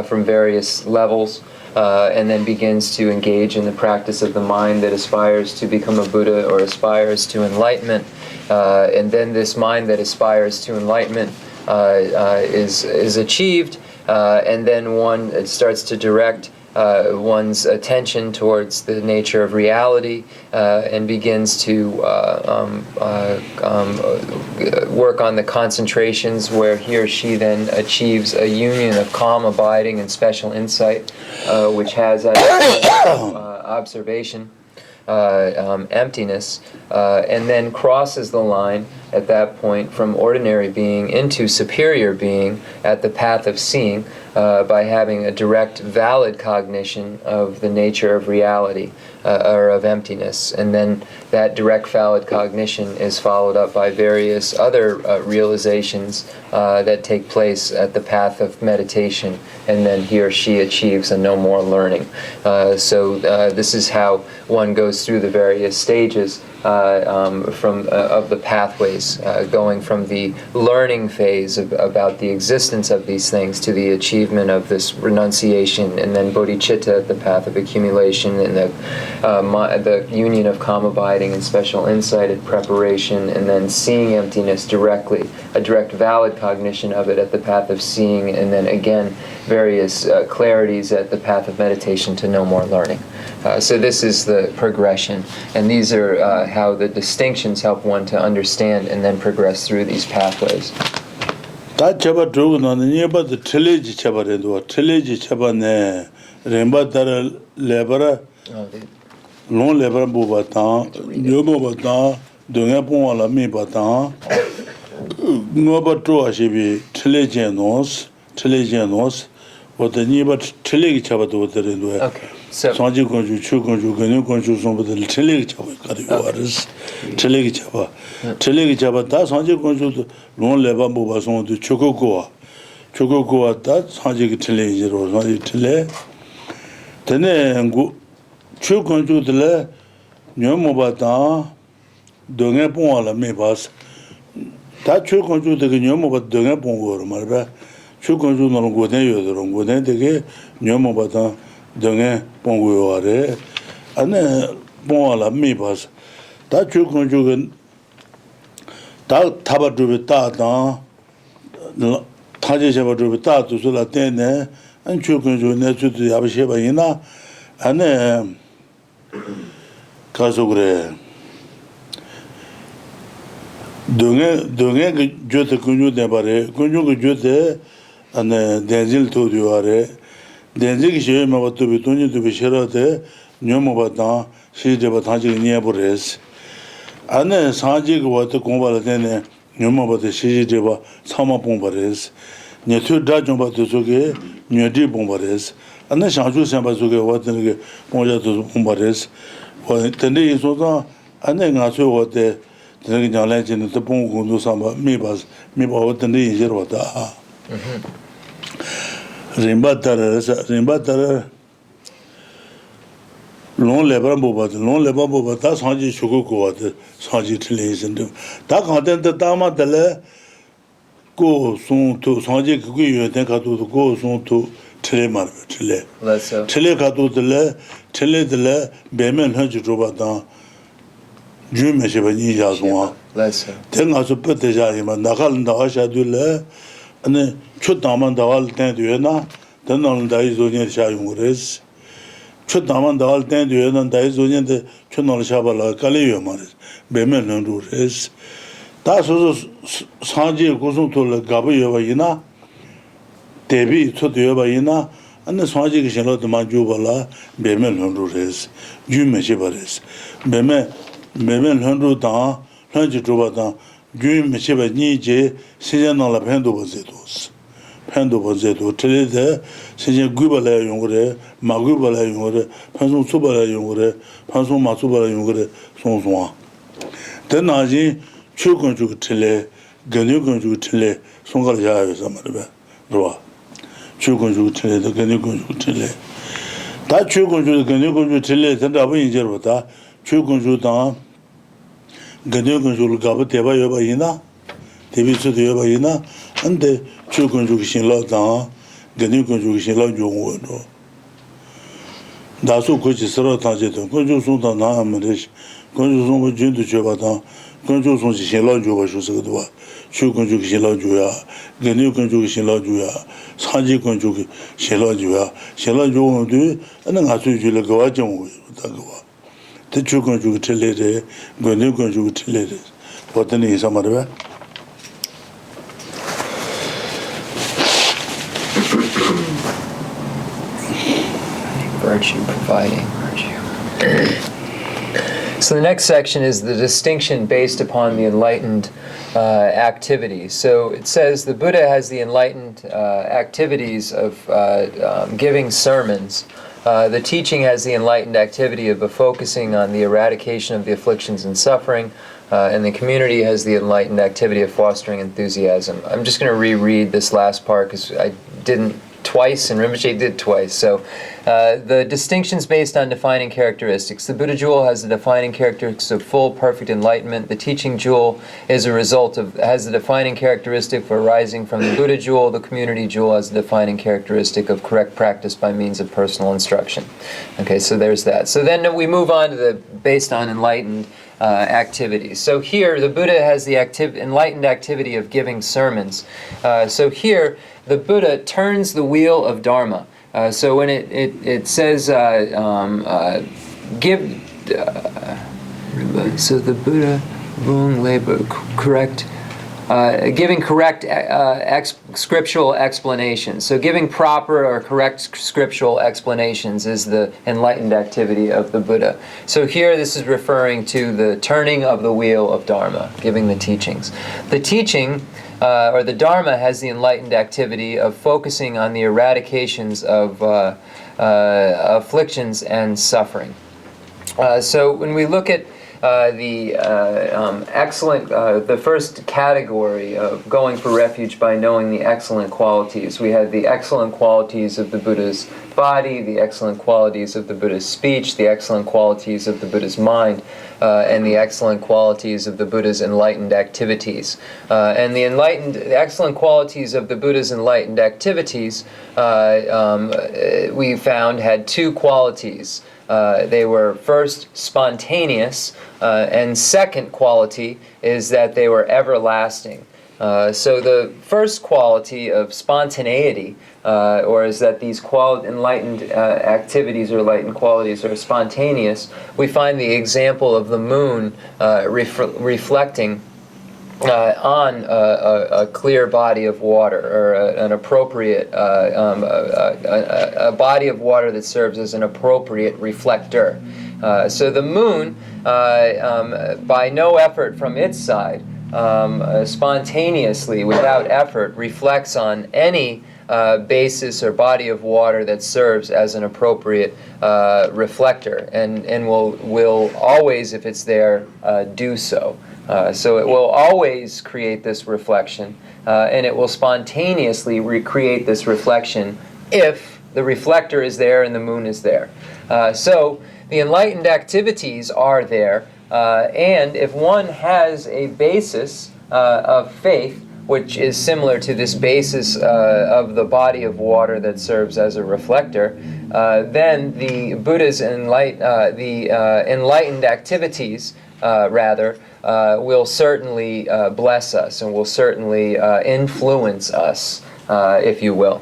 from various levels, and then begins to engage in the practice of the mind that aspires to become a Buddha or aspires to enlightenment, and then this mind that aspires to enlightenment is achieved and then one starts to direct one's attention towards the nature of reality and begins to work on the concentrations where he or she then achieves a union of calm abiding and special insight, which has as observation emptiness, and then crosses the line at that point from ordinary being into superior being at the path of seeing by having a direct, valid cognition of the nature of reality or of emptiness. And then that direct, valid cognition is followed up by various other realizations that take place at the path of meditation, and then he or she achieves a no more learning. So this is how one goes through the various stages of the pathways, going from the learning phase about the existence of these things to the achievement of this renunciation, and then bodhicitta, the path of accumulation, and the union of calm abiding and special insight and preparation, and then seeing emptiness directly, a direct valid cognition of it at the path of seeing, and then again various clarities at the path of meditation to no more learning. So this is the progression, and these are how the distinctions help one to understand and then progress through these pathways. 다 잡아 들고 나는 예바도 틀리지 잡아래도 틀리지 잡아네 렘바다를 레바라 롱 레바라 보바타 요보바타 동해 봉와라 미바타 노바토 아시비 틀리제노스 어떤 예바 틀리기 잡아도 어떠래도 So, 상지 건주 추건주 근육 건주 som보들 틀리기 잡아 가지고 와르스 틀리기 잡아 다 상지 건주도 롱 레바 보바송도 초고고와 다 상지기 틀리지로 상지 틀레 되네 추건주들 녀모바다 동해 봉와라 메바스 다 추건주도 그 녀모바 동해 봉고로 말바 추건주는 고대요도로 고대되게 녀모바다 동해 봉고요아래 안에 봉와라 미바스 다 추건주는 다 타바주베 따다 타제셔바주베 따도술라 때네 안 추건주네 주도 야베셔바이나 안에 가서 그래 동해 그 조트 군주 대바래 군주 그 조트 안에 대질 도디와래 대질이 시에마 것도 비돈이도 비셔라데 녀모바다 시제바 다지 니에버레스 안에 사지 그 와도 공부할 때네 녀모바다 시제바 사마 봉바레스 녀투 다좀 바도 속에 녀디 봉바레스 안에 상주 선바 속에 와드는 게 봉자도 봉바레스 와 근데 이소다 안에 가서 와데 저기 장례지는 또 봉고도 삼바 미바 어떤데 이제로 왔다 림바타르 롱 레바람 보바다 상지 쇼고고 와데 상지 틀리신데 다 간데 다마들레 고송토 상지 그게 요된 가도도 고송토 틀레마르 틀레 가도들레 틀레들레 배면 하지 줘봐다 주메시바니 자송아 tengaso petejaima nagalnda ashadule ane chutaman dawal tenduena tenal dai zonye shayungures chutaman dawal tenduena dai zonye de chunal shabala kaliyo mares bemen nandures taso sanje gosung tol gabayo bayina debi chodoyo bayina ane sanje gishelo de manjubala bemen nandures jumeshibares bemen handu da hanji droba 균 메시바 니제 세전나라 펜도 버제도 틀레데 세전 구발에 용거래 마구발에 용거래 판송 수발에 용거래 판송 마수발에 용거래 송송아 대나지 추건주 틀레 근육건주 틀레 송갈 자여서 말이야 로아 추건주 틀레도 근육건주 틀레 다 추건주 근육건주 틀레 된다고 이제로다 추건주다 근육건주를 가버 대봐요 봐이나 대비수도 여봐이나 안데 추건주 신라다 근육건주 신라 용어로 다소 거기 서로 다제도 건주송다 나아면데 건주송을 준도 줘봐다 건조 손지 신라주가 쇼스거든요. 추 건조 신라주야. 근육 건조 신라주야. 산지 건조 신라주야. 신라주도 는 아주 줄을 거와 좀 다고. 대추 건조 틀레데 근육 건조 틀레데. 어떤 이상 말이야? Virtue, providing virtue. So the next section is the distinction based upon the enlightened activities. So it says the Buddha has the enlightened activities of giving sermons. The teaching has the enlightened activity of focusing on the eradication of the afflictions and suffering. And the community has the enlightened activity of fostering enthusiasm. I'm just going to reread this last part because I didn't twice, and Rinpoche did twice. So the distinctions based on defining characteristics. The Buddha jewel has the defining characteristics of full, perfect enlightenment. The teaching jewel is a result of, has the defining characteristic for arising from the Buddha jewel. The community jewel has the defining characteristic of correct practice by means of personal instruction. Okay, so there's that. So then we move on to the based on enlightened activities. So here, the Buddha has the enlightened activity of giving sermons. So here, the Buddha turns the wheel of Dharma. So when it says give, so the Buddha wrong labor correct. Giving correct scriptural explanations. So giving proper or correct scriptural explanations is the enlightened activity of the Buddha. So here this is referring to the turning of the wheel of Dharma, giving the teachings. The teaching, or the Dharma, has the enlightened activity of focusing on the eradications of afflictions and suffering. So when we look at the first category of going for refuge by knowing the excellent qualities. We had the excellent qualities of the Buddha's body, the excellent qualities of the Buddha's speech, the excellent qualities of the Buddha's mind, and the excellent qualities of the Buddha's enlightened activities. And the excellent qualities of the Buddha's enlightened activities, we found had two qualities. They were first spontaneous, and second quality is that they were everlasting. So the first quality of spontaneity, or is that these enlightened activities or enlightened qualities are spontaneous, we find the example of the moon reflecting on a clear body of water, or an appropriate a body of water that serves as an appropriate reflector. So the moon, by no effort from its side, spontaneously, without effort, reflects on any basis or body of water that serves as an appropriate reflector, and will always, if it's there, do so. So it will always create this reflection, and it will spontaneously recreate this reflection if the reflector is there and the moon is there. So the enlightened activities are there, and if one has a basis of faith, which is similar to this basis of the body of water that serves as a reflector, then the Buddha's enlightened activities, will certainly bless us and will certainly influence us, if you will.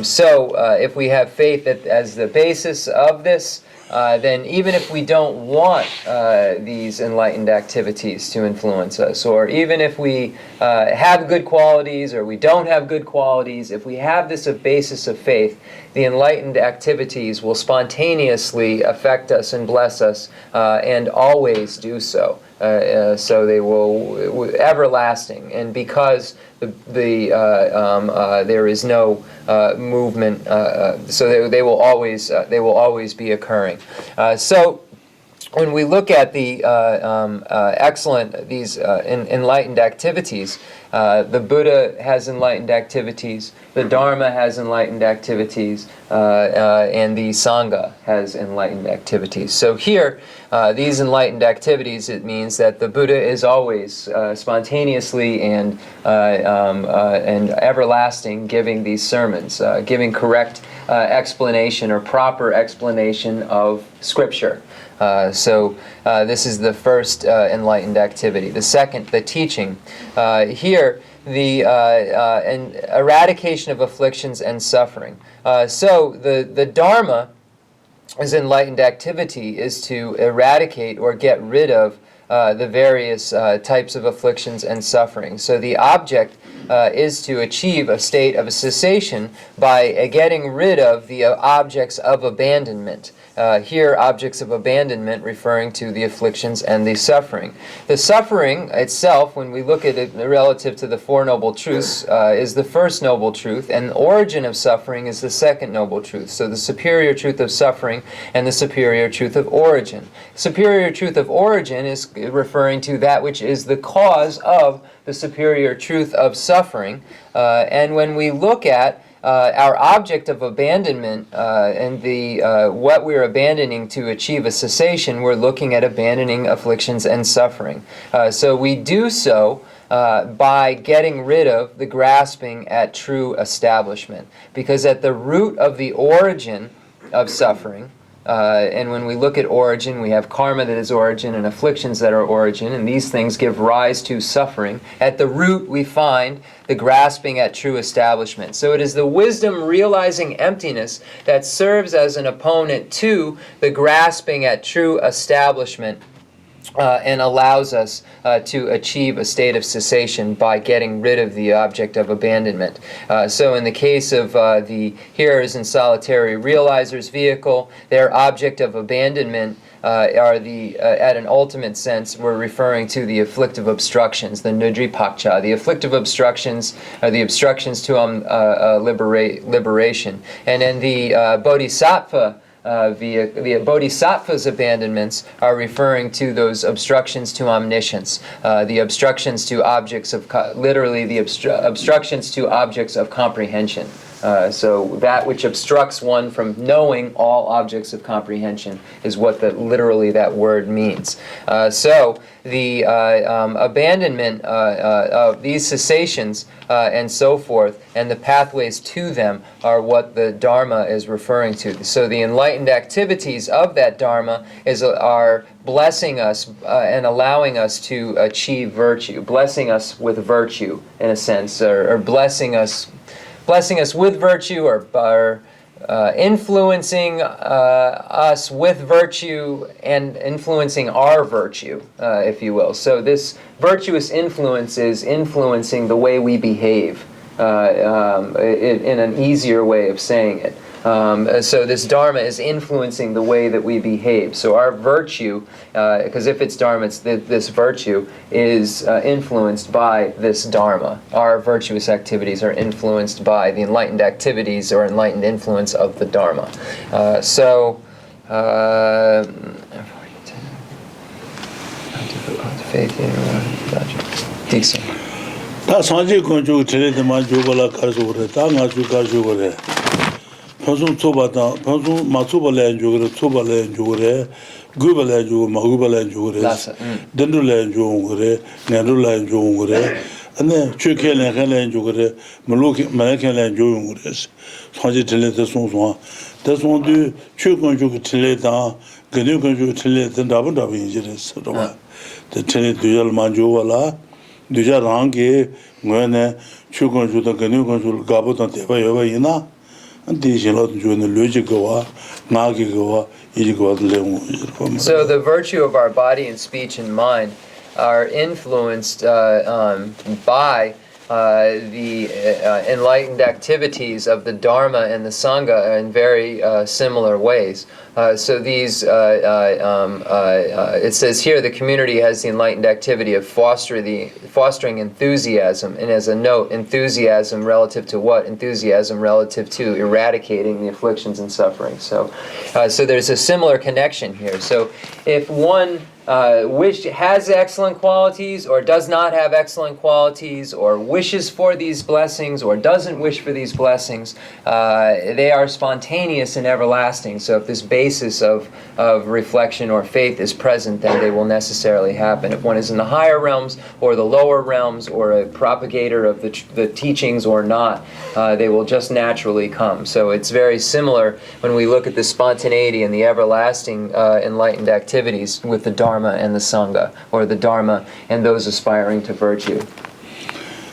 So if we have faith as the basis of this, then even if we don't want these enlightened activities to influence us, or even if we have good qualities or we don't have good qualities, if we have this a basis of faith, the enlightened activities will spontaneously affect us and bless us, and always do so. So they will everlasting, and because there is no movement, so they will always be occurring. So when we look at the enlightened activities, the Buddha has enlightened activities, the Dharma has enlightened activities, and the Sangha has enlightened activities. So here, these enlightened activities, it means that the Buddha is always spontaneously and everlasting giving these sermons, giving correct explanation or proper explanation of Scripture. So this is the first enlightened activity. The second, the teaching. Here, the eradication of afflictions and suffering. So the Dharma, as enlightened activity, is to eradicate or get rid of the various types of afflictions and suffering. So the object is to achieve a state of cessation by getting rid of the objects of abandonment. Here, objects of abandonment referring to the afflictions and the suffering. The suffering itself, when we look at it relative to the Four Noble Truths, is the first noble truth, and the origin of suffering is the second noble truth. So the superior truth of suffering and the superior truth of origin. Superior truth of origin is referring to that which is the cause of the superior truth of suffering. And when we look at our object of abandonment and what we're abandoning to achieve a cessation, we're looking at abandoning afflictions and suffering. So we do so by getting rid of the grasping at true establishment. Because at the root of the origin of suffering, and when we look at origin, we have karma that is origin and afflictions that are origin, and these things give rise to suffering. At the root, we find the grasping at true establishment. So it is the wisdom realizing emptiness that serves as an opponent to the grasping at true establishment. And allows us to achieve a state of cessation by getting rid of the object of abandonment. So in the case of the hearers and solitary realizers vehicle, their object of abandonment are at an ultimate sense, we're referring to the afflictive obstructions, the nudri pakcha. The afflictive obstructions are the obstructions to liberation. And in the bodhisattva, the bodhisattva's abandonments are referring to those obstructions to omniscience, the obstructions to objects of, literally the obstructions to objects of comprehension. So that which obstructs one from knowing all objects of comprehension is what literally that word means. So the abandonment of these cessations and so forth, and the pathways to them are what the Dharma is referring to. So the enlightened activities of that Dharma are blessing us and allowing us to achieve virtue, blessing us with virtue in a sense, or blessing us with virtue, or influencing us with virtue and influencing our virtue, if you will. So this virtuous influence is influencing the way we behave, in an easier way of saying it. So this Dharma is influencing the way that we behave. So our virtue, because if it's Dharma, this virtue is influenced by this Dharma. Our virtuous activities are influenced by the enlightened activities or enlightened influence of the Dharma. Decent. 다 산지 건조 제대로만 조고라 가서 그래. 다 가지고 가지고 그래. 평소 초바다 평소 마초발에 조그래 초발에 조그래 구발에 조고 마구발에 조그래 덴들에 조고 그래 내들에 조고 그래 안에 최케는 해는 조그래 물로게 말케는 조고 그래 산지 들레서 송송 대송도 최건조 들레다 그녀 건조 들레다 답은 이제서 봐 대체는 두절만 조고라 두절한게 뭐네 최건조도 그녀 건조 가보다 대봐요 이나 So the virtue of our body and speech and mind are influenced by the enlightened activities of the Dharma and the Sangha in very similar ways. So these, it says here, the community has the enlightened activity of fostering enthusiasm, and as a note, enthusiasm relative to what? Enthusiasm relative to eradicating the afflictions and suffering. So there's a similar connection here. So if one has excellent qualities or does not have excellent qualities, or wishes for these blessings or doesn't wish for these blessings, they are spontaneous and everlasting. So if this baby basis of reflection or faith is present, then they will necessarily happen. If one is in the higher realms or the lower realms or a propagator of the teachings or not, they will just naturally come. So it's very similar when we look at the spontaneity and the everlasting enlightened activities with the Dharma and the Sangha, or the Dharma and those aspiring to virtue.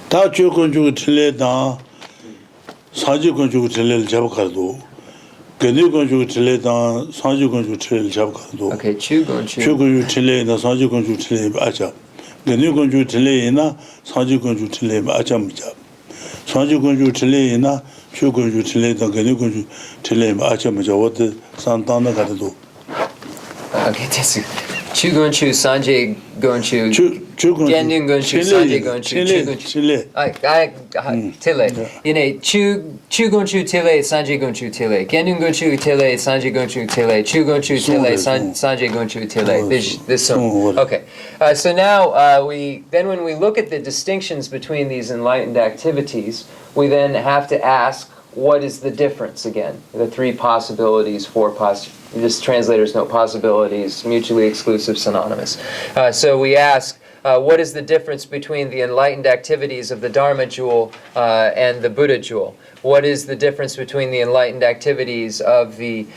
다 주건주 틀레다 사주건주 틀레를 잡아가도 근육건주 틀레다 사주건주 틀레를 잡아가도 Okay, Chugonchu. 주건주 틀레나 사주건주 틀레 아자 근육건주 틀레나 사주건주 틀레 아자입니다. 사주건주 틀레나 주건주 틀레다 근육건주 틀레 아자입니다. 어때 산타나 가도 Okay, that's Chugonchu, Sanjay Gonchu, Gendun Gonchu, Sanjay Gonchu, Tile. Chu Gonchu Tile, Sanjay Gonchu Tile. Gendun Gonchu Tile, Sanjay Gonchu Tile. Chu Gonchu Tile, Sanjay Gonchu Tile. This song. Okay. So now when we look at the distinctions between these enlightened activities, we then have to ask, what is the difference again? The three possibilities, four possibilities. This translator's note, possibilities, mutually exclusive, synonymous. So we ask, what is the difference between the enlightened activities of the Dharma jewel and the Buddha jewel? What is the difference between the enlightened activities of the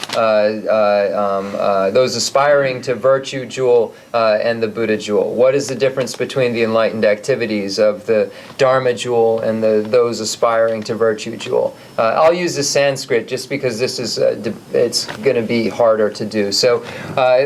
those aspiring to virtue jewel and the Buddha jewel? What is the difference between the enlightened activities of the Dharma jewel and those aspiring to virtue jewel? I'll use the Sanskrit just because this is it's going to be harder to do. So,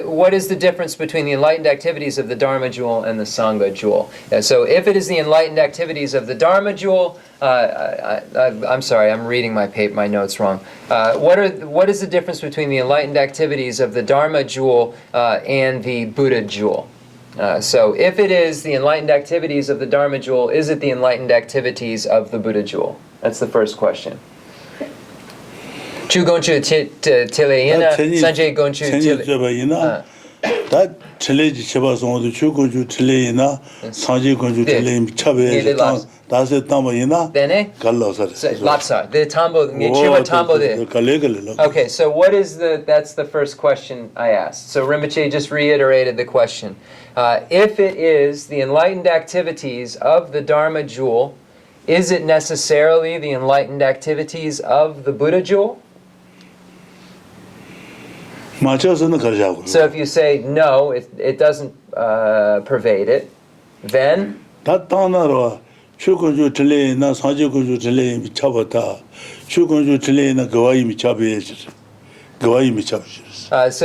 what is the difference between the enlightened activities of the Dharma jewel and the Sangha jewel? So, if it is the enlightened activities of the Dharma jewel, I'm sorry, I'm reading my notes wrong. What is the difference between the enlightened activities of the Dharma jewel and the Buddha jewel? So if it is the enlightened activities of the Dharma jewel, is it the enlightened activities of the Buddha jewel? That's the first question. Chu Gonchu Tileina, Sanjay Gonchu Tileina. 다 틀레지 쳐봐서 주고주 틀레이나 사지 건주 틀레임 차베 다세 담아이나 Dene? 갈라서 Lapsa. The tambo, Nichiwa tambo de. Okay, so that's the first question I asked. So Rinpoche just reiterated the question. If it is the enlightened activities of the Dharma jewel, is it necessarily the enlightened activities of the Buddha jewel? So if you say no, it doesn't pervade it, then? So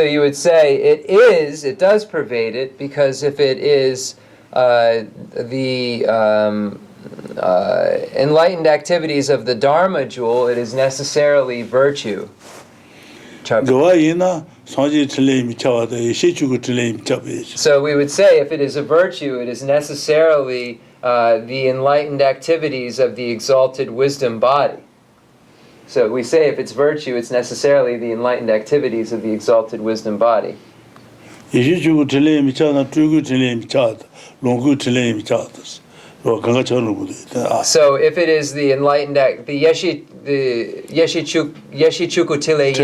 you would say it does pervade it, because if it is the enlightened activities of the Dharma jewel, it is necessarily virtue. So we would say if it is a virtue, it is necessarily the enlightened activities of the exalted wisdom body. So we say if it's virtue, it's necessarily the enlightened activities of the exalted wisdom body. So if it is the enlightened the yeshichuku tilayina.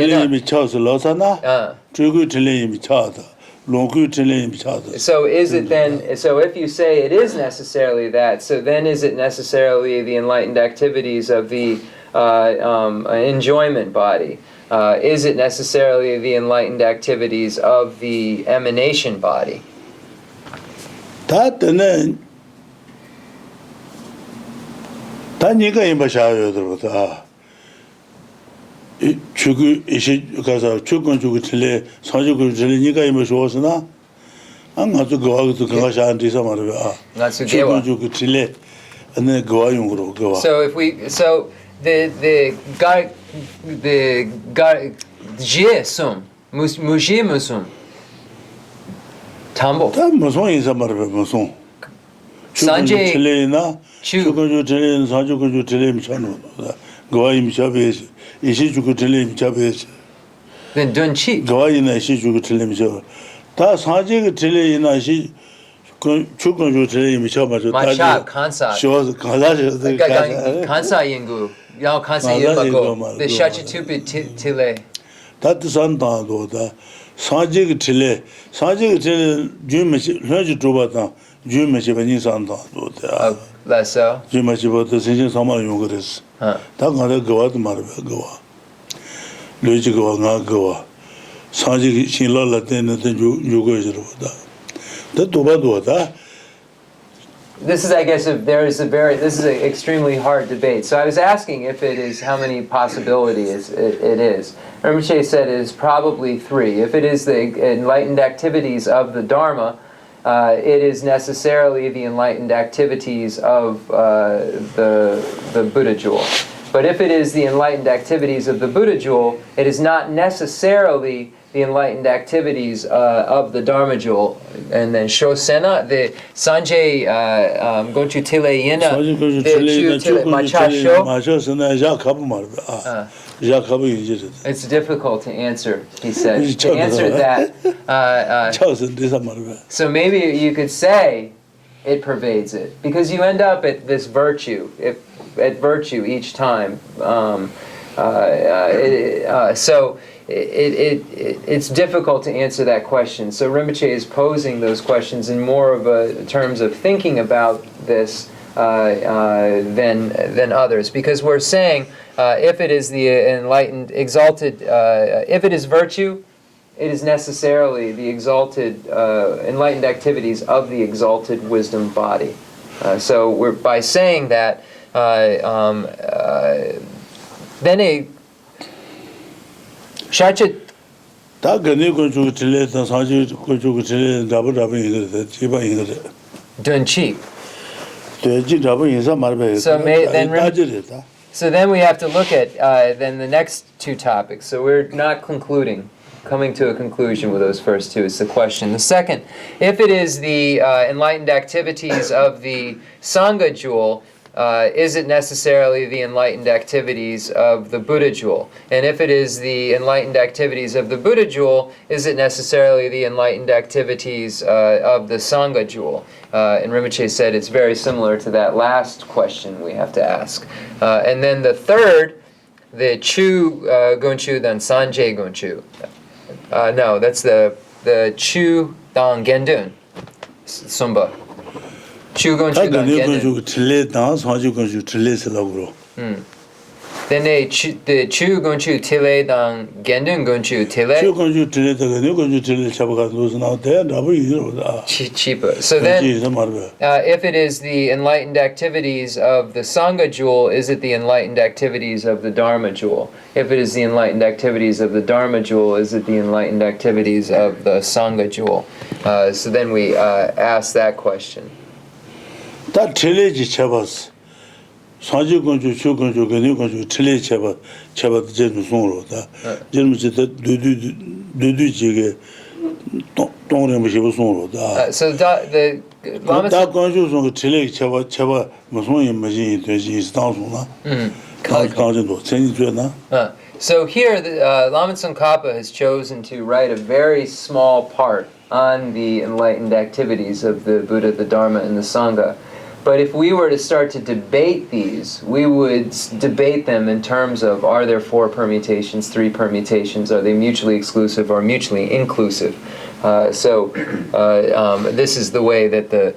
So is it then? So if you say it is necessarily that, so then is it necessarily the enlightened activities of the enjoyment body? Is it necessarily the enlightened activities of the emanation body? 다니가 임바샤요 들어다. 주구 이시 가서 주권 주고 틀레 사주고 틀레 니가 임바쇼스나 안 가서 거기서 가서 안 돼서 말이야. 주권 주고 틀레 안에 거용으로 거. So if we the jiesum mujimusum tambo. 다 무슨 인사 말이야 무슨. Sanjay 주권주 틀레 사주권주 틀레 미쳐노. 거임 샤베스 이시 주고 틀레 샤베스. Then dunchi. 거이나 이시 주고 틀레 미쳐. 다 사제가 틀레이나 시 주권주 틀레 미쳐봐서 마샤 간사. 쇼 간사죠. 간사 연구. 야 간사 연구. The shachi tupi tile. that san da do da sanji tile jumechi leju trubata jumechi bani san da do da Less so? jumechi bo the sin sama yongres Huh. da ngare gwa de mar gwa leju gwa nga gwa sanji shin la la de ne ju go jiro da do ba do da. This is, I guess, this is an extremely hard debate. So I was asking if it is, how many possibilities it is. Rinpoche said it is probably 3. If it is the enlightened activities of the Dharma, it is necessarily the enlightened activities of the Buddha jewel. But if it is the enlightened activities of the Buddha jewel, it is not necessarily the enlightened activities of the Dharma jewel. And then Shosena, the Sanjay Gonchu Tile Yena, it's difficult to answer, he said. To answer that, so maybe you could say it pervades it, because you end up at this virtue, at virtue each time. So it's difficult to answer that question. So Rinpoche is posing those questions in more of terms of thinking about this than others, because we're saying if it is the enlightened, exalted, if it is virtue, it is necessarily the exalted, enlightened activities of the exalted wisdom body. So we're by saying that, then a Shachet. Doing cheap. So then we have to look at then the next 2 topics. So we're not coming to a conclusion with those first 2. It's the question. The second, if it is the enlightened activities of the Sangha jewel, is it necessarily the enlightened activities of the Buddha jewel? And if it is the enlightened activities of the Buddha jewel, is it necessarily the enlightened activities of the Sangha jewel? And Rinpoche said it's very similar to that last question we have to ask. And then the third, the Chu Gonchu, then Sanjay Gonchu. No, that's the Chu Dang Gendun Sumba. Then the Chu Gonchu Tile Dang Gendun Gonchu Tile. Cheaper. So then, if it is the enlightened activities of the Sangha jewel, is it the enlightened activities of the Dharma jewel? If it is the enlightened activities of the Dharma jewel, is it the enlightened activities of the Sangha jewel? So then we ask that question. That trilogy chabas, Sanji Gonju, Chu Gonju, Ganu Gonju, trilogy chabas, Jen Songro, Jen Dudu Jig, Dong Remushibu Songro. So the That Gonju Song, trilogy Chaba, Mason machine, is down. So here, Lama Tsong-kha-pa has chosen to write a very small part on the enlightened activities of the Buddha, the Dharma, and the Sangha. But if we were to start to debate these, we would debate them in terms of, are there 4 permutations, 3 permutations, are they mutually exclusive or mutually inclusive? So this is the way that the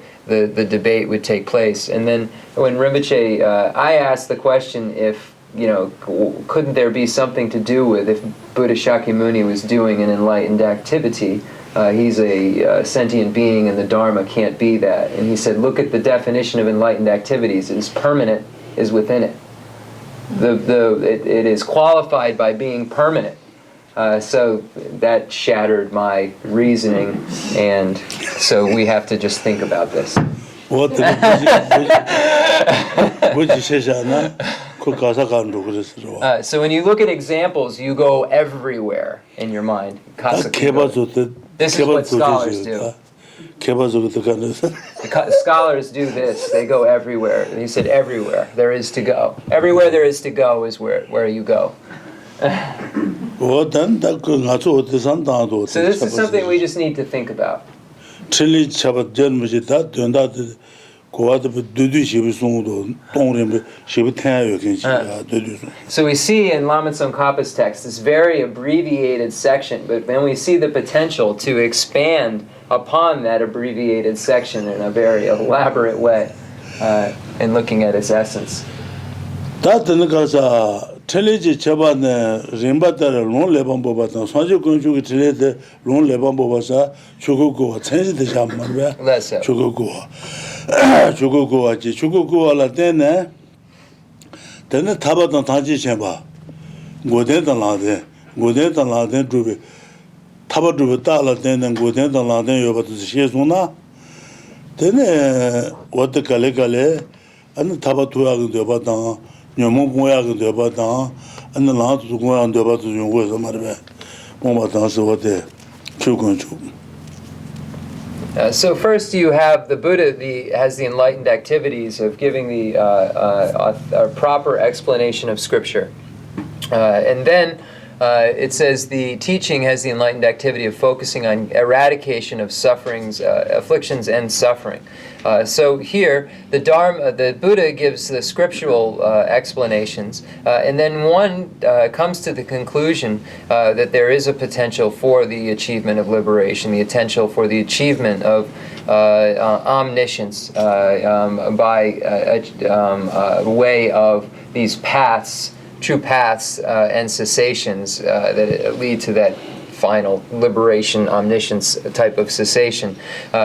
debate would take place. And then when Rinpoche, I asked the question if, couldn't there be something to do with if Buddha Shakyamuni was doing an enlightened activity? He's a sentient being and the Dharma can't be that. And he said, look at the definition of enlightened activities. It is permanent, is within it. It is qualified by being permanent. So that shattered my reasoning, and so we have to just think about this. So when you look at examples, you go everywhere in your mind. This is what scholars do. Scholars do this. They go everywhere. And he said everywhere there is to go. Everywhere there is to go is where you go. So this is something we just need to think about. So we see in Lama Tsong-kha-pa's text this very abbreviated section, but then we see the potential to expand upon that abbreviated section in a very elaborate way in looking at its essence. Treatise chabane rimbatara long lebam bobatan sanju kunju ki trete long lebam bobasa chukuko chenji de jammarbe chukuko ji chukuko la tene tabadan taji chemba goden dan la de dube taba dube ta la tene goden dan la de yoba de shezuna tene wat kale an taba tuya de badan So first you have the Buddha has the enlightened activities of giving the a proper explanation of scripture. And then it says the teaching has the enlightened activity of focusing on eradication of sufferings, afflictions and suffering. So here, the Buddha gives the scriptural explanations, and then one comes to the conclusion that there is a potential for the achievement of liberation, the potential for the achievement of omniscience by way of these paths, true paths and cessations that lead to that final liberation, omniscience type of cessation.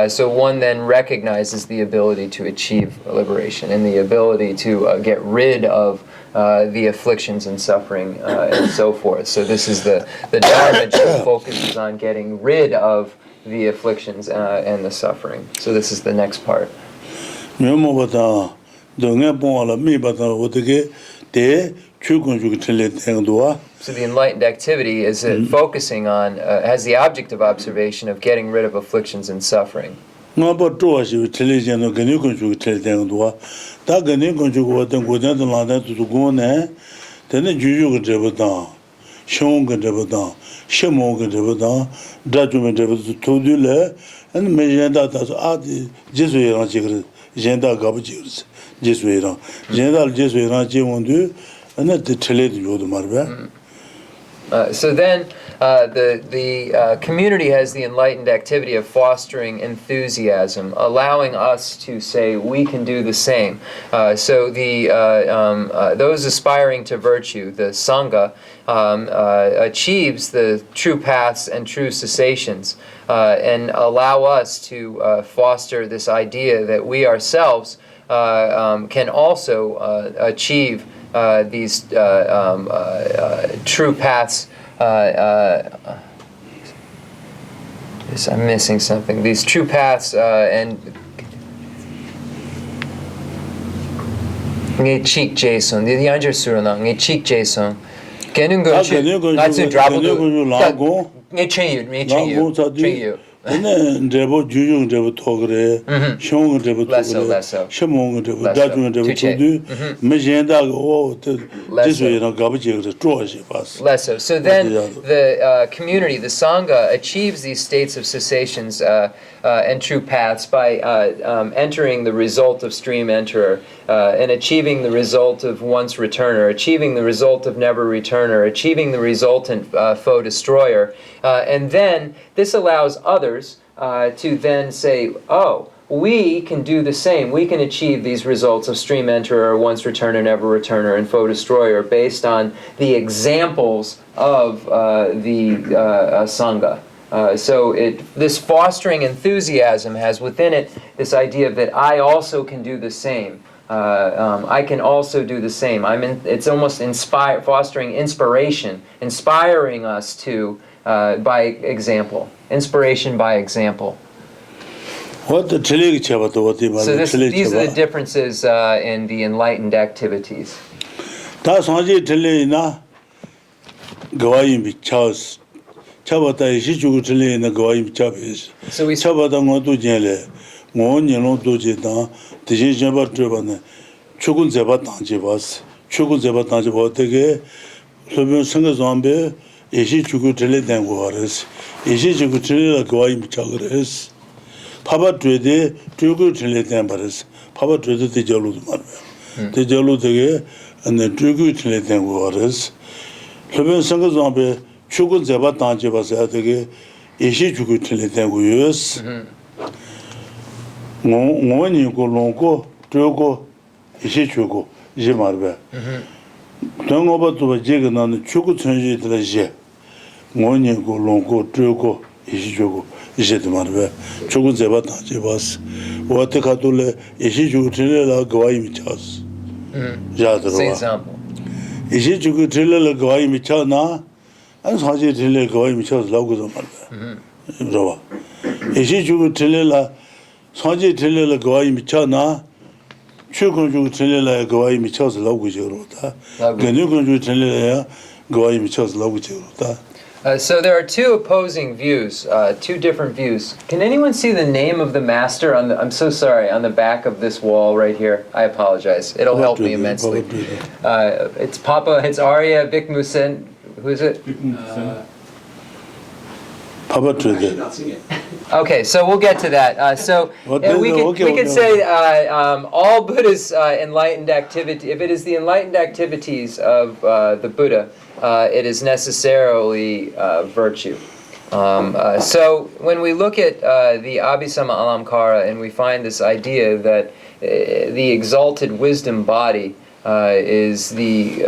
So one then recognizes the ability to achieve liberation and the ability to get rid of the afflictions and suffering and so forth. So this is the Dharma which focuses on getting rid of the afflictions and the suffering. So this is the next part. So the enlightened activity is focusing on, has the object of observation of getting rid of afflictions and suffering. So then the community has the enlightened activity of fostering enthusiasm, allowing us to say we can do the same. So those aspiring to virtue, the Sangha, achieves the true paths and true cessations and allow us to foster this idea that we ourselves can also achieve these true paths. I'm missing something. These true paths and nge chik jason. The yanger surana nge chik jason. Kenun go chik. Natsu drabble do. Nge chen you. Ndebo jujung ndebo togre, shong ndebo togre, shemong ndebo dajung ndebo todu, mejenda go jiswe na gabje zhuoshi pas. Less so. So then the community, the Sangha, achieves these states of cessations and true paths by entering the result of stream enterer and achieving the result of once returner, achieving the result of never returner, achieving the resultant foe destroyer. And then this allows others to then say, oh, we can do the same. We can achieve these results of stream enterer, once returner, never returner, and foe destroyer based on the examples of the Sangha. So this fostering enthusiasm has within it this idea that I also can do the same. I can also do the same. It's almost fostering inspiration, inspiring us to by example, inspiration by example. So these are the differences in the enlightened activities. So we Papa Trade, Trugu Triletemperes, Papa Trade the Jalu Marvel. The Jalu Tege and the Trugu Triletem waters. Heaven Sangazambe, Chugun Zabatan Jabasatege, Ishi Chugu Triletem Guyus. One you go longo, Trugo, Ishi Chugo, Jimarbe. Don't go back to a jig and on the Chugu Transit the J. One you go longo, Trugo, Ishi Chugo. 이제도 말해. 조금 제바다 제바스. 어떻게 가도래 이시주 틀려라 거의 미쳤어. 자들어. example. 이시주 틀려라 거의 미쳤나? 안 사지 틀려 거의 미쳤어. 라고도 말해. 그러봐. 이시주 틀려라 사지 틀려라 거의 미쳤나? 최근주 틀려라 거의 미쳤어. 라고 저러다. 근육주 틀려라 거의 미쳤어. 라고 저러다. So there are two opposing views, two different views. Can anyone see the name of the master on the, I'm so sorry, on the back of this wall right here? I apologize. It'll help me immensely. It's Arya Bikmusen. Who is it? Papa Trade. Okay, so we'll get to that. We could say all Buddha's enlightened activity, if it is the enlightened activities of the Buddha, it is necessarily virtue. So when we look at the Abhisama Alamkara and we find this idea that the exalted wisdom body is the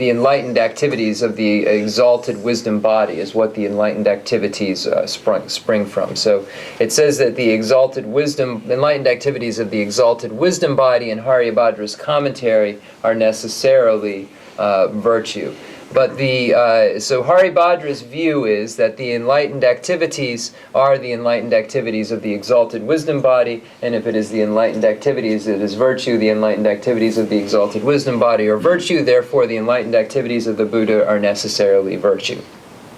enlightened activities of the exalted wisdom body is what the enlightened activities spring from. So it says that the enlightened activities of the exalted wisdom body in Haribhadra's commentary are necessarily virtue. But so Haribhadra's view is that the enlightened activities are the enlightened activities of the exalted wisdom body, and if it is the enlightened activities, it is virtue. The enlightened activities of the exalted wisdom body are virtue, therefore the enlightened activities of the Buddha are necessarily virtue.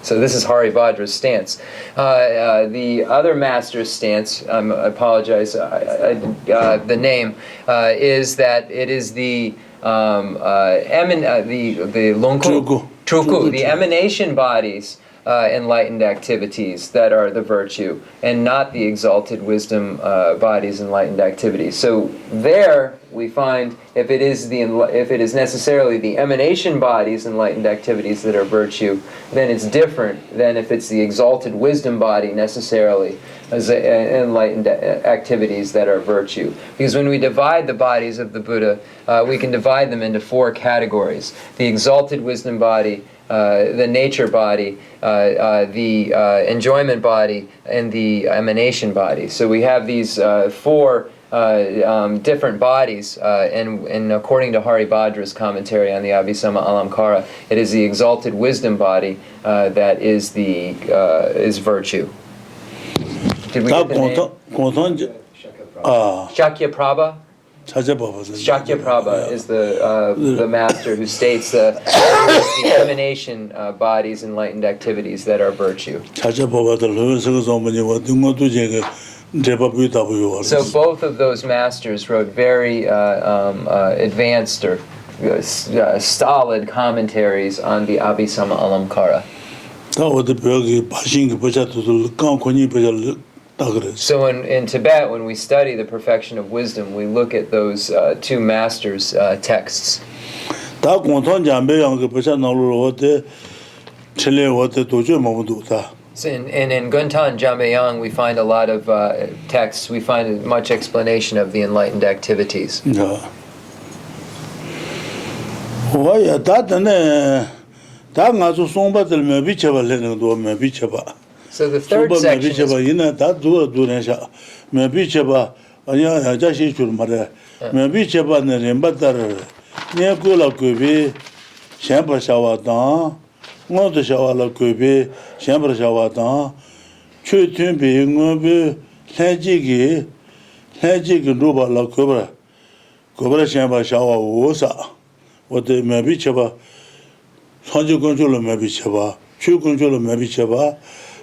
So this is Haribhadra's stance. The other master's stance, I apologize, the name, is that it is the the emanation bodies, enlightened activities that are the virtue, and not the exalted wisdom bodies, enlightened activities. So there we find if it is necessarily the emanation bodies, enlightened activities that are virtue, then it's different than if it's the exalted wisdom body necessarily as enlightened activities that are virtue. Because when we divide the bodies of the Buddha, we can divide them into four categories: the exalted wisdom body, the nature body, the enjoyment body, and the emanation body. So we have these four different bodies, and according to Haribhadra's commentary on the Abhisama Alamkara, it is the exalted wisdom body that is virtue. Did we get the name? Shakyaprabha? Shakyaprabha is the master who states the emanation bodies, enlightened activities that are virtue. So both of those masters wrote very advanced or stolid commentaries on the Abhisama Alamkara. So in Tibet, when we study the perfection of wisdom, we look at those two masters' texts. So in Guntan Jambayang, we find a lot of texts. We find much explanation of the enlightened activities. So the third section is...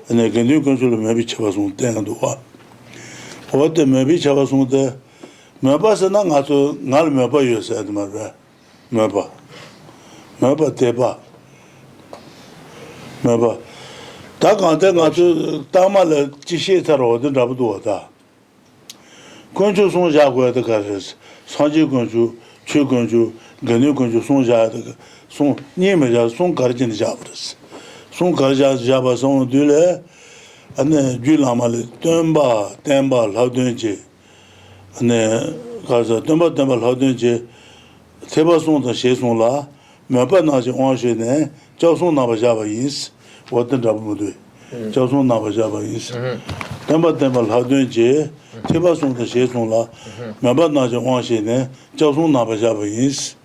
and I can do control maybe Chavas on Tangadua. What the maybe Chavas on the Mabasana to Nalmaba, you said, Maba, Maba, Teba, Maba. Takan to Tamala Chishita or the Rabuata. 건조 송자고야 더 가르스 산지 건조 최건조 근육 건조 송자야 송 니메자 송 가르진 잡으스 송 가르자 잡아서 둘에 안에 줄라말 템바 라든지 안에 가서 템바 라든지 대바송도 시송라 몇번나지 원시네 저송 나바자바 인스 어떤 잡무도 저송 나바자바 인스 템바 라든지 대바송도 시송라 몇번나지 원시네 저송 나바자바 인스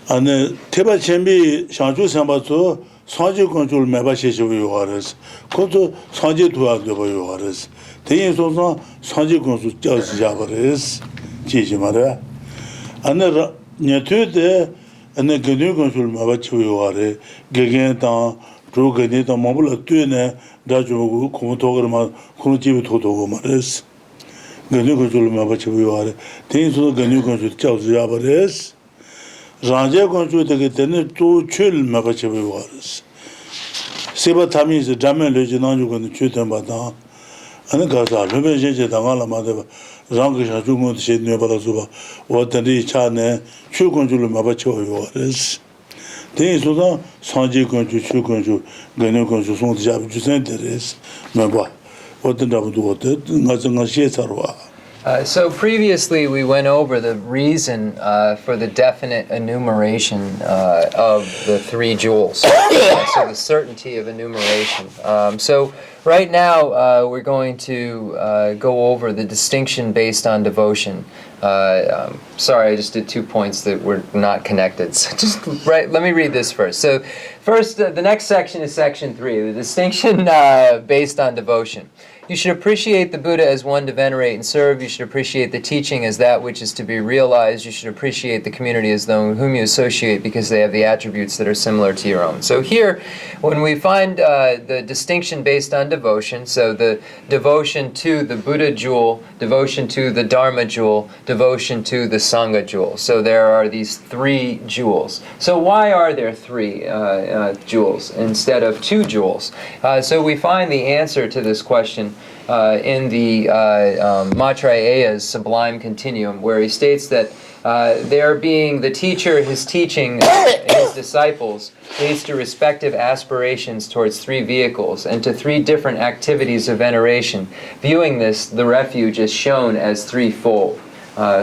안에 대바 쳔비 상주 상바도 산지 건조를 매바시시고 요하르스 그것도 산지 도와도 요하르스 대인소서 산지 건조 짜지 잡으르스 지지 말아 안에 네트에 안에 근육 건조를 매바치고 요하르 개개다 조개니다 뭐불 뛰네 다주고 공토거마 공집이 도도고 말스 근육 건조를 매바치고 요하르 대인소서 근육 건조 짜지 잡으르스 राजे को जो तक तेने तो चुल में बचे हुए वारस सेवा थामी से ड्रामे ले जना जो को चुते बता अने गासा लबे जे जे दांगा लमा दे रंग के साजू को से ने बला सुबा वो तरी इच्छा ने चु को जो में बचे हुए वारस ते सोदा सांजे को जो चु को जो गने को जो सों जा जो से दरेस मैं बा वो तंदा बदो होते ngazanga she sarwa. So previously we went over the reason for the definite enumeration of the three jewels, so the certainty of enumeration. So right now we're going to go over the distinction based on devotion. Sorry, I just did 2 points that were not connected. So let me read this first. So first, the next section is section 3, the distinction based on devotion. You should appreciate the Buddha as one to venerate and serve. You should appreciate the teaching as that which is to be realized. You should appreciate the community as those whom you associate because they have the attributes that are similar to your own. So here, when we find the distinction based on devotion, so the devotion to the Buddha jewel, devotion to the Dharma jewel, devotion to the Sangha jewel. So there are these 3 jewels. So why are there 3 jewels instead of 2 jewels? So we find the answer to this question in the Maitreya's Sublime Continuum, where he states that there being the teacher, his teaching, his disciples, leads to respective aspirations towards 3 vehicles and to 3 different activities of veneration. Viewing this, the refuge is shown as threefold.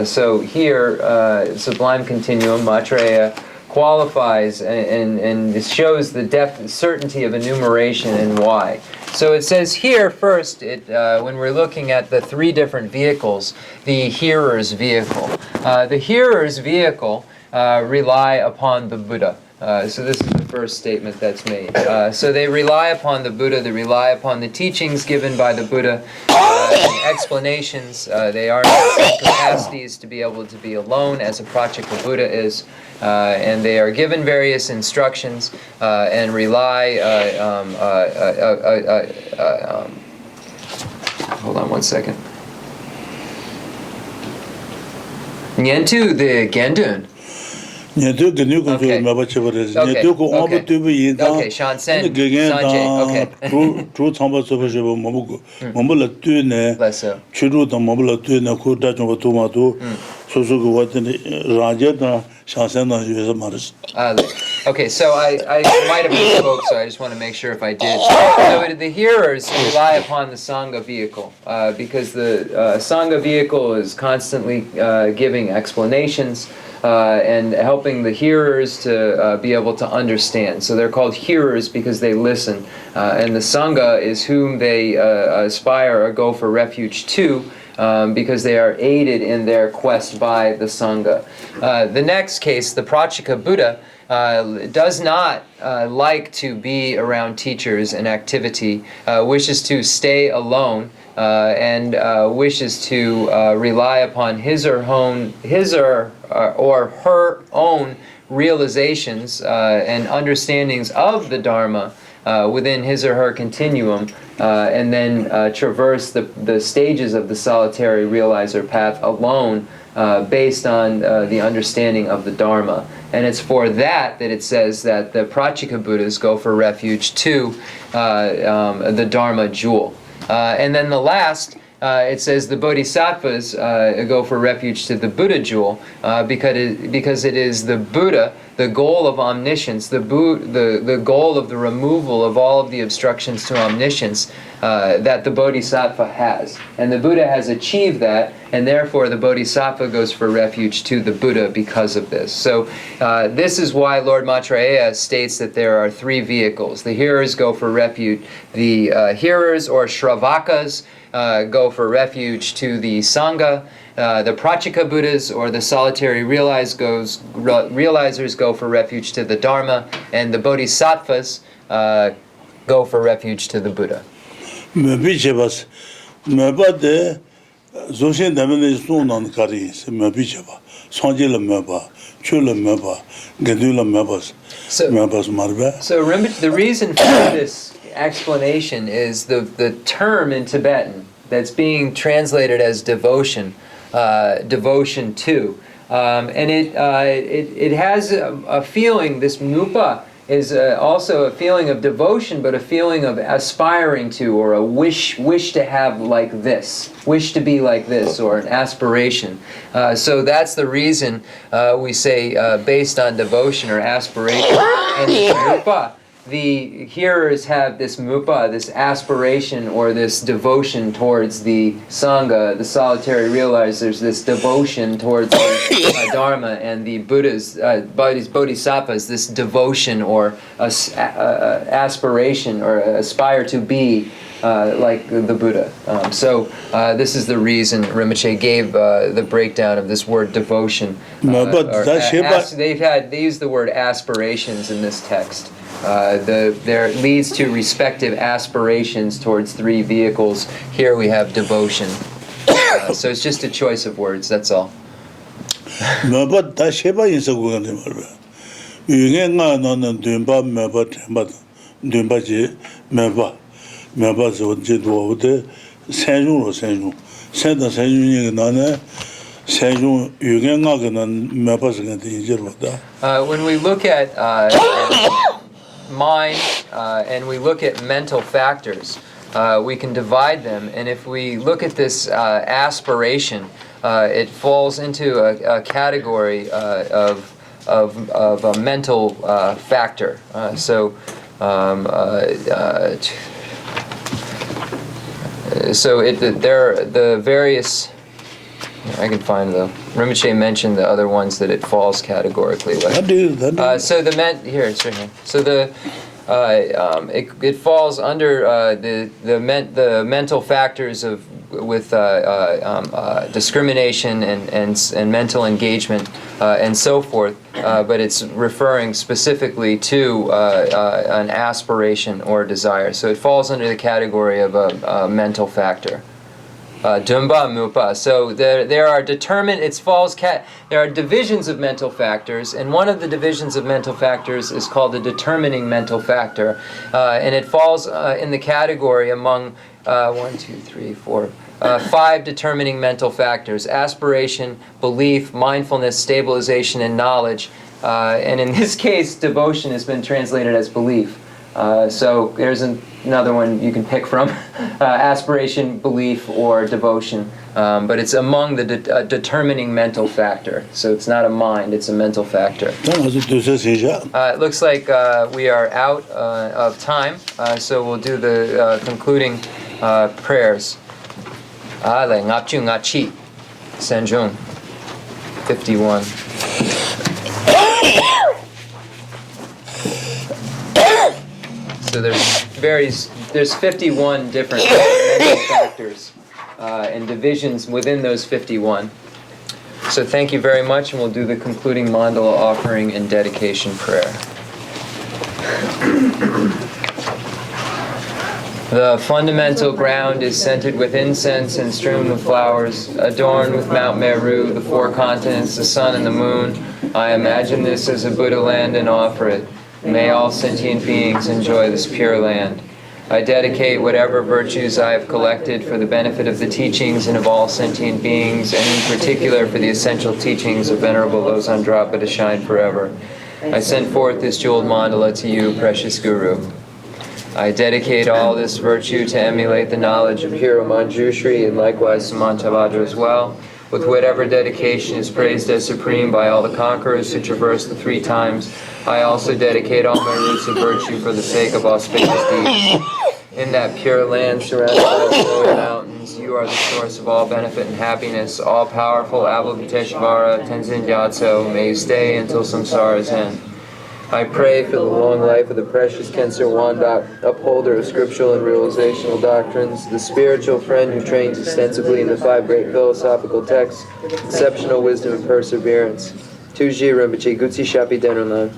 So here, Sublime Continuum, Maitreya qualifies and shows the certainty of enumeration and why. So it says here first, when we're looking at the 3 different vehicles, the hearer's vehicle. The hearer's vehicle rely upon the Buddha. So this is the first statement that's made. So they rely upon the Buddha, they rely upon the teachings given by the Buddha, explanations. They are in capacities to be able to be alone as a Pratyeka Buddha is. And they are given various instructions and rely. Hold on one second. Nyentu the Gendun. Nyedu gnu ko maba chebres nyedu ko obu tubu yinda Okay, Shansen, Sanje, okay. tru tsamba soba jebo mobu la tu ne churu da mobu la tu ne ko da jong to ma to so so ko wat ne raje da Shansen da yesa maris. Okay, so I might have misspoke, so I just want to make sure if I did. So the hearers rely upon the Sangha vehicle because the Sangha vehicle is constantly giving explanations and helping the hearers to be able to understand. So they're called hearers because they listen. And the Sangha is whom they aspire or go for refuge to because they are aided in their quest by the Sangha. The next case, the Pratyeka Buddha, does not like to be around teachers and activity, wishes to stay alone, and wishes to rely upon his or her own realizations and understandings of the Dharma within his or her continuum, and then traverse the stages of the solitary realizer path alone based on the understanding of the Dharma. And it's for that it says that the Pratyeka Buddhas go for refuge to the Dharma jewel. And then the last it says the bodhisattvas go for refuge to the Buddha jewel because it is the Buddha, the goal of omniscience, the goal of the removal of all of the obstructions to omniscience that the bodhisattva has. And the Buddha has achieved that, and therefore the bodhisattva goes for refuge to the Buddha because of this. So this is why Lord Maitreya states that there are three vehicles. The hearers go for refuge. The hearers or Shravakas go for refuge to the Sangha. The Prachika Buddhas or the solitary realizers go for refuge to the Dharma, and the Bodhisattvas go for refuge to the Buddha. So Rinpoche, the reason for this explanation is the term in Tibetan that's being translated as devotion, devotion to, and it has a feeling. This mupa is also a feeling of devotion, but a feeling of aspiring to, or a wish to have like this, wish to be like this, or an aspiration. So that's the reason we say based on devotion or aspiration. And mupa, the hearers have this mupa, this aspiration or this devotion towards the Sangha, the solitary realizers, this devotion towards the Dharma, and the Buddhas, Bodhisattvas, this devotion or aspiration or aspire to be like the Buddha. So this is the reason Rinpoche gave the breakdown of this word devotion. They use the word aspirations in this text. There leads to respective aspirations towards three vehicles. Here we have devotion. So it's just a choice of words, that's all. When we look at mind and we look at mental factors, we can divide them, and if we look at this aspiration, it falls into a category of a mental factor. There are the various. I can find the Rinpoche mentioned the other ones that it falls categorically with. So the here it's right here. So it falls under the mental factors with discrimination and mental engagement and so forth. But it's referring specifically to an aspiration or desire. So it falls under the category of a mental factor. Dumba mupa. So there are there are divisions of mental factors, and one of the divisions of mental factors is called the determining mental factor, and it falls in the category among 5 determining mental factors: aspiration, belief, mindfulness, stabilization, and knowledge. And in this case, devotion has been translated as belief. So there's another one you can pick from: aspiration, belief, or devotion. But it's among the determining mental factor. So it's not a mind, it's a mental factor. It looks like we are out of time, so we'll do the concluding prayers. Ale ngapchu ngachi Sanjung 51. So there's 51 different mental factors and divisions within those 51. So thank you very much, and we'll do the concluding mandala offering and dedication prayer. The fundamental ground is scented with incense and strewn with flowers, adorned with Mount Meru, the 4 continents, the sun and the moon. I imagine this as a Buddha land and offer it. May all sentient beings enjoy this pure land. I dedicate whatever virtues I have collected for the benefit of the teachings and of all sentient beings, and in particular for the essential teachings of Venerable Losang Drapa to shine forever. I send forth this jeweled mandala to you, precious Guru. I dedicate all this virtue to emulate the knowledge of Hero Manjushri and likewise Samantabhadra as well, with whatever dedication is praised as supreme by all the conquerors who traverse the 3 times. I also dedicate all my roots of virtue for the sake of auspicious deeds. In that pure land surrounded by flowing mountains, you are the source of all benefit and happiness. All-powerful Avalokiteshvara, Tenzin Gyatso, may you stay until samsara's end. I pray for the long life of the precious Khensur Wandak, upholder of scriptural and realizational doctrines, the spiritual friend who trains extensively in the 5 great philosophical texts, exceptional wisdom and perseverance. Tuji Rinpoche Gutsi Shapi Denrlan.